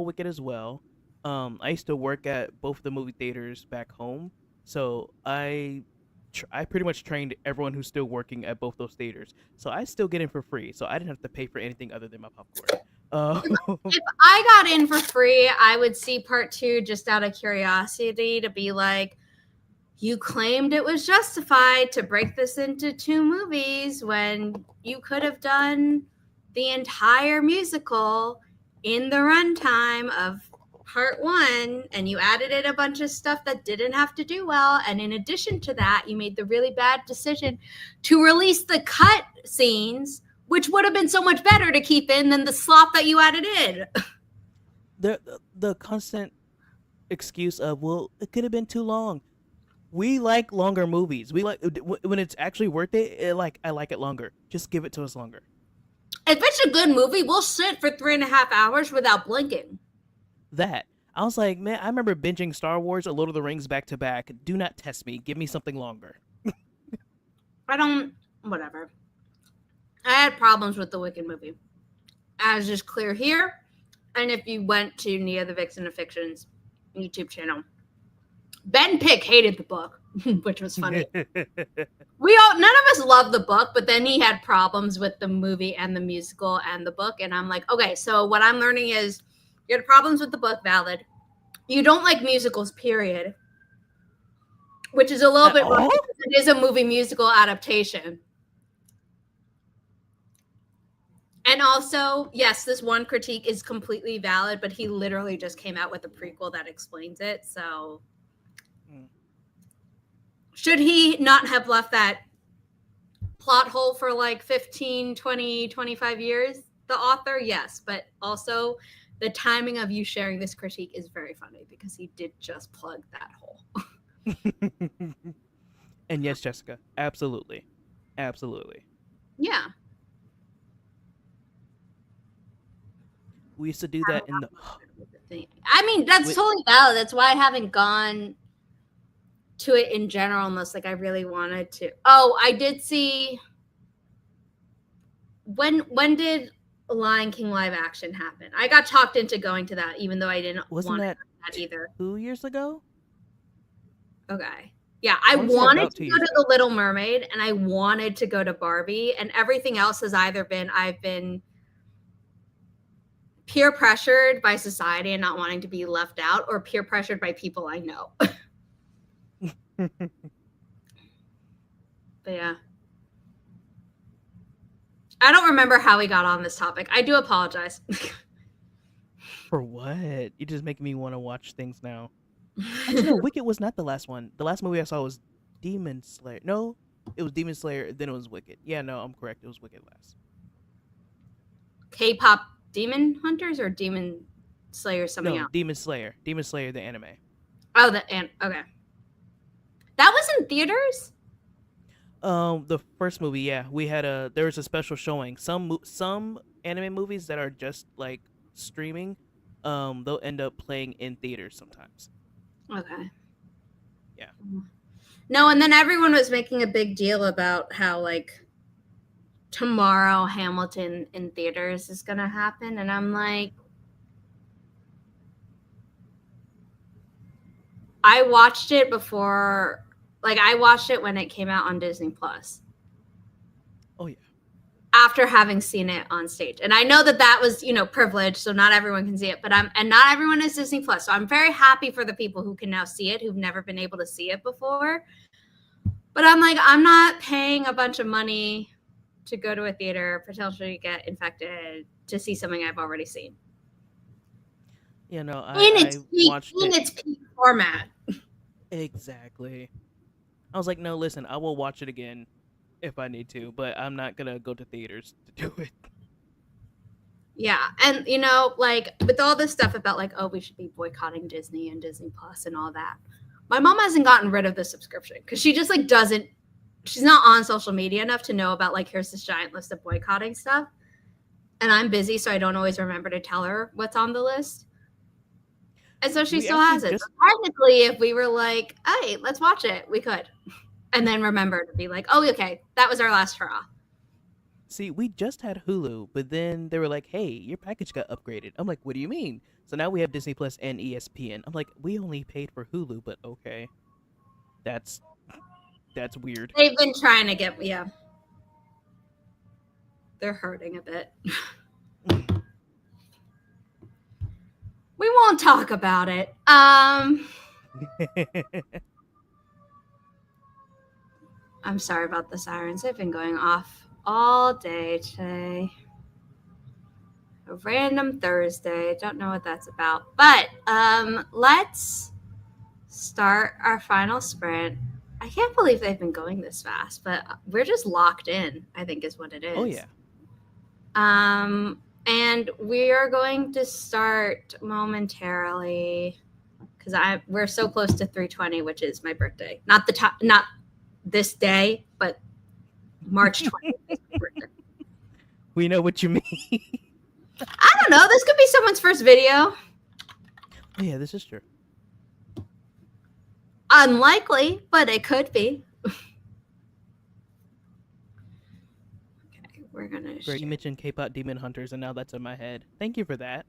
Wicked as well. I used to work at both the movie theaters back home, so I pretty much trained everyone who's still working at both those theaters. So I still get in for free, so I didn't have to pay for anything other than my popcorn. If I got in for free, I would see Part 2 just out of curiosity to be like, you claimed it was justified to break this into 2 movies when you could have done the entire musical in the runtime of Part 1 and you added in a bunch of stuff that didn't have to do well. And in addition to that, you made the really bad decision to release the cut scenes, which would have been so much better to keep in than the slop that you added in. The constant excuse of, well, it could have been too long. We like longer movies. We like when it's actually worth it. I like it longer. Just give it to us longer. If it's a good movie, we'll sit for 3.5 hours without blinking. That I was like, man, I remember binging Star Wars or Lord of the Rings back to back. Do not test me. Give me something longer. Whatever. I had problems with the Wicked movie. As is clear here. And if you went to Nia the Vixen of Fiction's YouTube channel, Ben Pick hated the book, which was funny. None of us loved the book, but then he had problems with the movie and the musical and the book. And I'm like, okay, so what I'm learning is you had problems with the book, valid. You don't like musicals, period. Which is a little bit wrong because it is a movie musical adaptation. And also, yes, this one critique is completely valid, but he literally just came out with a prequel that explains it. So should he not have left that plot hole for like 15, 20, 25 years? The author, yes. But also the timing of you sharing this critique is very funny because he did just plug that hole. And yes, Jessica, absolutely. Absolutely. Yeah. We used to do that in I mean, that's With totally valid. That's why I haven't gone to it in general unless like I really wanted to. Oh, I did see when did Lion King live action happen? I got talked into going to that even though I didn't wasn't want to that go to that either. 2 years ago? Okay. Yeah, I I want to say wanted about to two go years to ago. The Little Mermaid and I wanted to go to Barbie, and everything else has either been I've been peer pressured by society and not wanting to be left out, or peer pressured by people I know. But yeah. I don't remember how we got on this topic. I do apologize. For what? You're just making me want to watch things now. Actually, no, Wicked was not the last one. The last movie I saw was Demon Slayer. No, it was Demon Slayer, then it was Wicked. Yeah, no, I'm correct. It was Wicked last. K-pop demon hunters or demon slayers something No, else? Demon Slayer. Demon Slayer, the anime. Oh, and okay. That was in theaters? The first movie, yeah, we had there was a special showing. Some anime movies that are just like streaming, they'll end up playing in theaters sometimes. Okay. Yeah. No, and then everyone was making a big deal about how like tomorrow Hamilton in theaters is going to happen, and I'm like, I watched it before, like I watched it when it came out on Disney Plus Oh yeah. after having seen it on stage. And I know that that was, privilege, so not everyone can see it, and not everyone is Disney Plus. So I'm very happy for the people who can now see it who've never been able to see it before. But I'm like, I'm not paying a bunch of money to go to a theater, potentially get infected, to see something I've already seen. Yeah, no, In I watched it its peak format. exactly. I was like, no, listen, I will watch it again if I need to, but I'm not gonna go to theaters to do it. Yeah. And like with all this stuff about like, oh, we should be boycotting Disney and Disney Plus and all that. My mom hasn't gotten rid of the subscription because she just like doesn't, she's not on social media enough to know about like, here's this giant list of boycotting stuff. And I'm busy, so I don't always remember to tell her what's on the list. And so she We still actually has it. So just technically, if we were like, hey, let's watch it, we could. And then remember to be like, oh, okay, that was our last hurrah. see, we just had Hulu, but then they were like, "Hey, your package got upgraded." I'm like, "What do you mean?" So now we have Disney Plus and ESPN. I'm like, "We only paid for Hulu, but okay, that's that's weird." They've been trying to get, yeah, they're hurting a bit. We won't talk about it. I'm sorry about the sirens. They've been going off all day today. A random Thursday. Don't know what that's about. But let's start our final sprint. I can't believe they've been going this fast, but we're just locked in, I think is what it is. Oh yeah. And we are going to start momentarily because we're so close to 320, which is my birthday. Not this day, but March 20th is my birthday. We know what you mean. I don't know. This could be someone's first video. Oh yeah, this is true. Unlikely, but it could be. Okay, we're gonna. Great, you mentioned K-pop Demon Hunters, and now that's in my head. Thank you for that.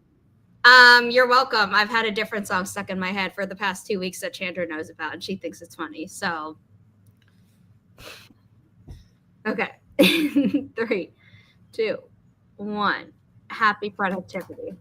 You're welcome. I've had a different song stuck in my head for the past 2 weeks that Chandra knows about, and she thinks it's funny. So, okay, 3, 2, 1. Happy productivity.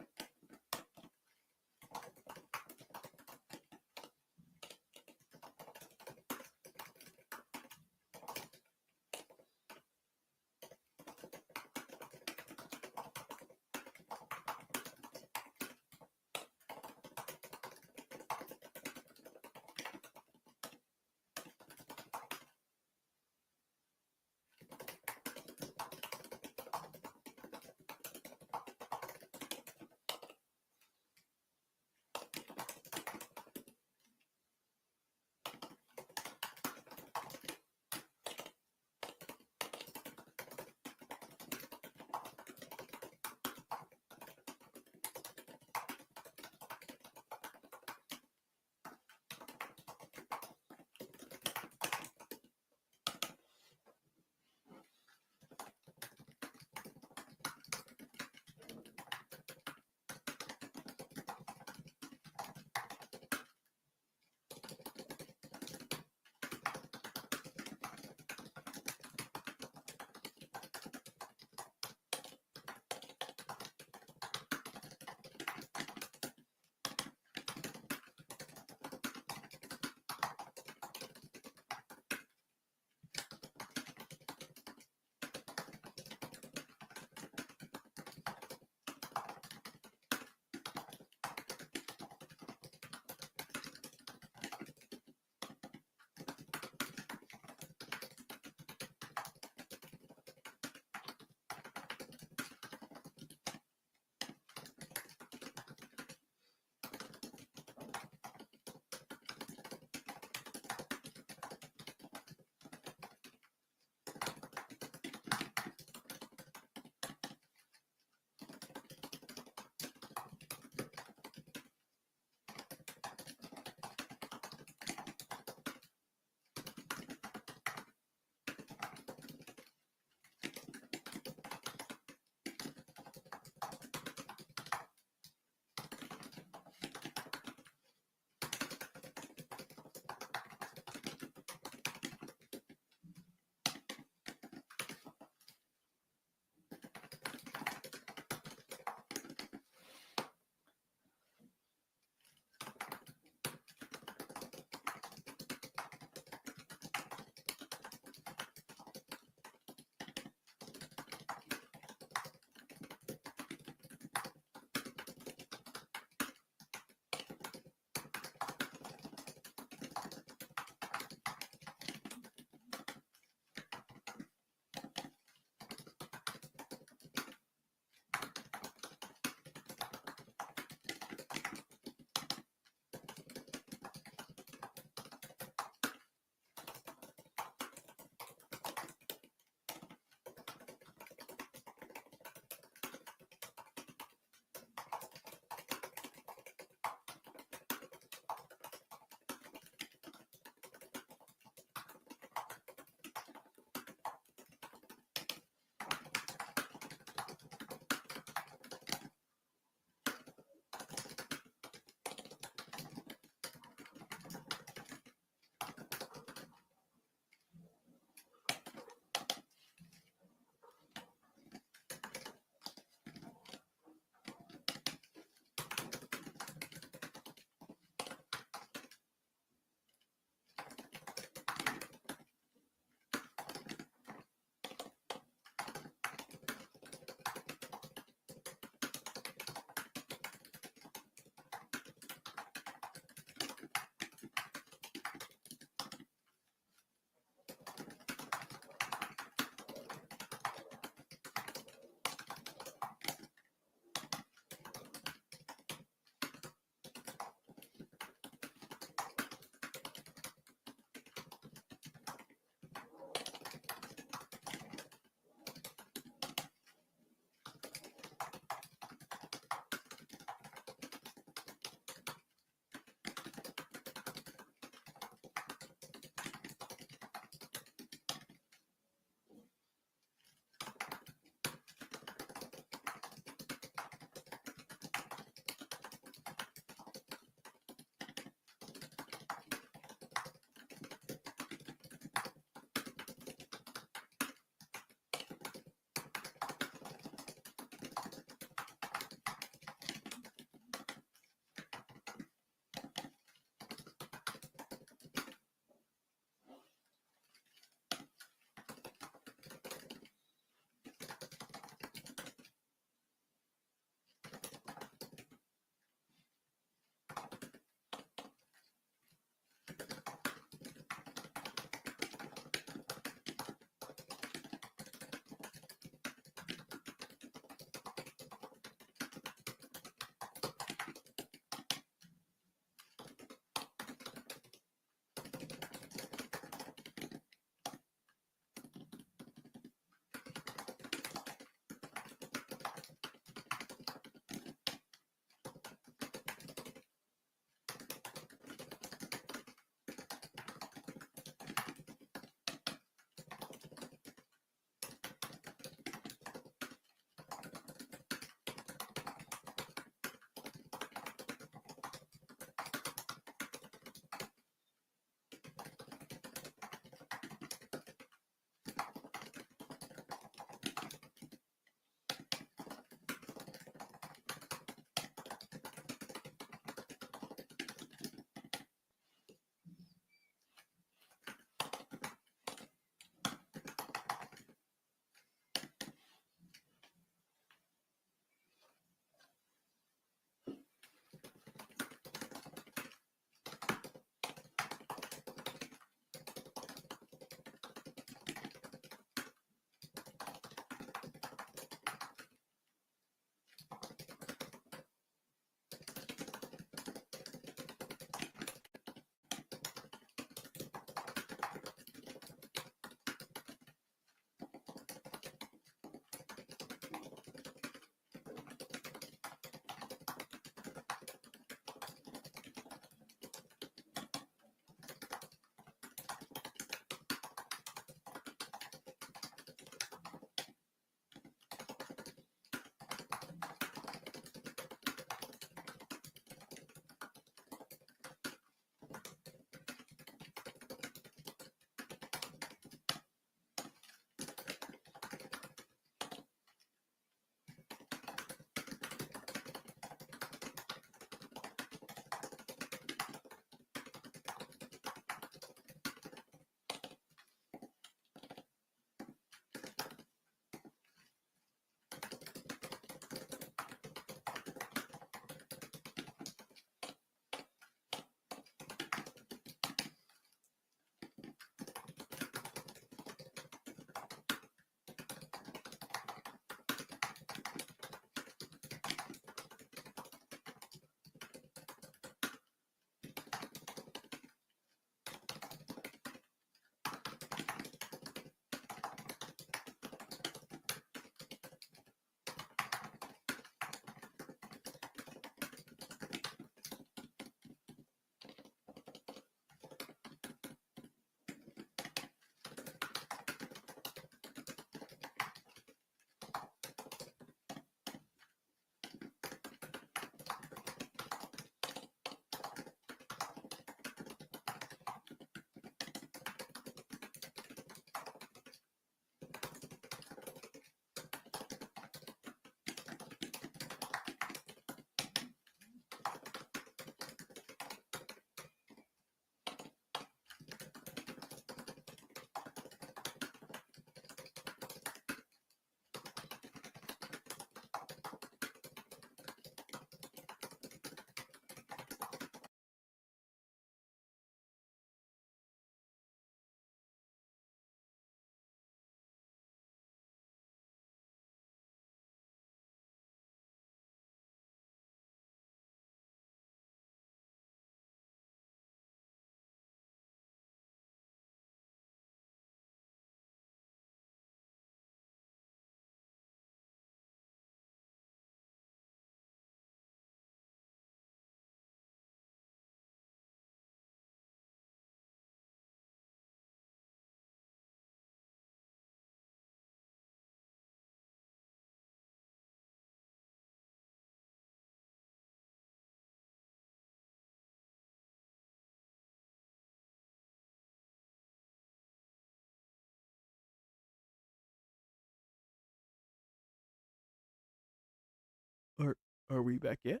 Are we back yet?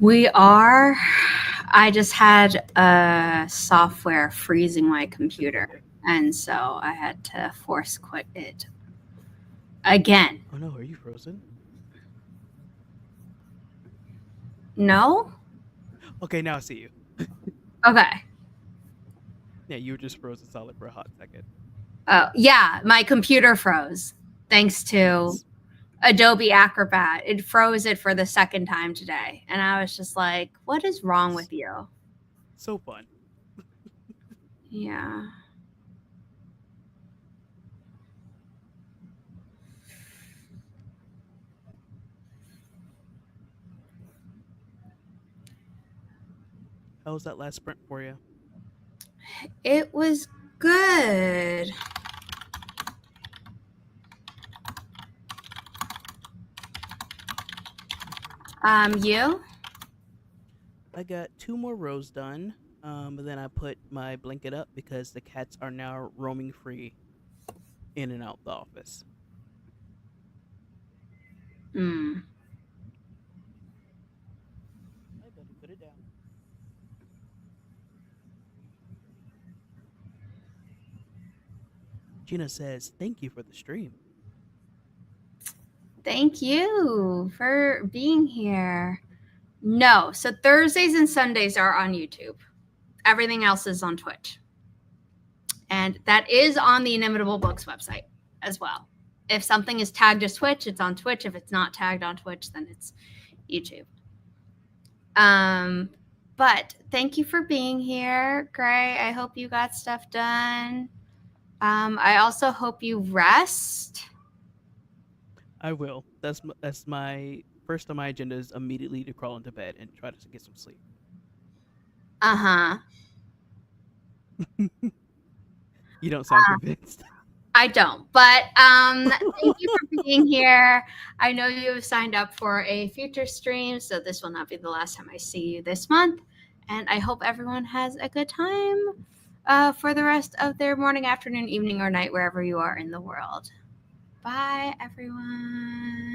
We are. I just had a software freezing my computer, and so I had to force quit it again. Oh no, are you frozen? No? Okay, now I see you. Okay. Yeah, you were just frozen solid for a hot second. Oh, yeah, my computer froze thanks to Adobe Acrobat. It froze it for the second time today. And I was just like, what is wrong with you? So fun. Yeah. How was that last sprint for you? It was good. You? I got 2 more rows done. But then I put my blanket up because the cats are now roaming free in and out the office. Mm. Hi, buddy, put it down. Gina says, "Thank you for the stream." Thank you for being here. No, so Thursdays and Sundays are on YouTube. Everything else is on Twitch. And that is on the Inimitable Books website as well. If something is tagged as Twitch, it's on Twitch. If it's not tagged on Twitch, then it's YouTube. But thank you for being here, Gray. I hope you got stuff done. I also hope you rest. I will. That's my first on my agenda is immediately to crawl into bed and try to get some sleep. Uh-huh. You don't sound convinced. I don't, but thank you for being here. I know you have signed up for a future stream, so this will not be the last time I see you this month. And I hope everyone has a good time for the rest of their morning, afternoon, evening, or night, wherever you are in the world. Bye, everyone.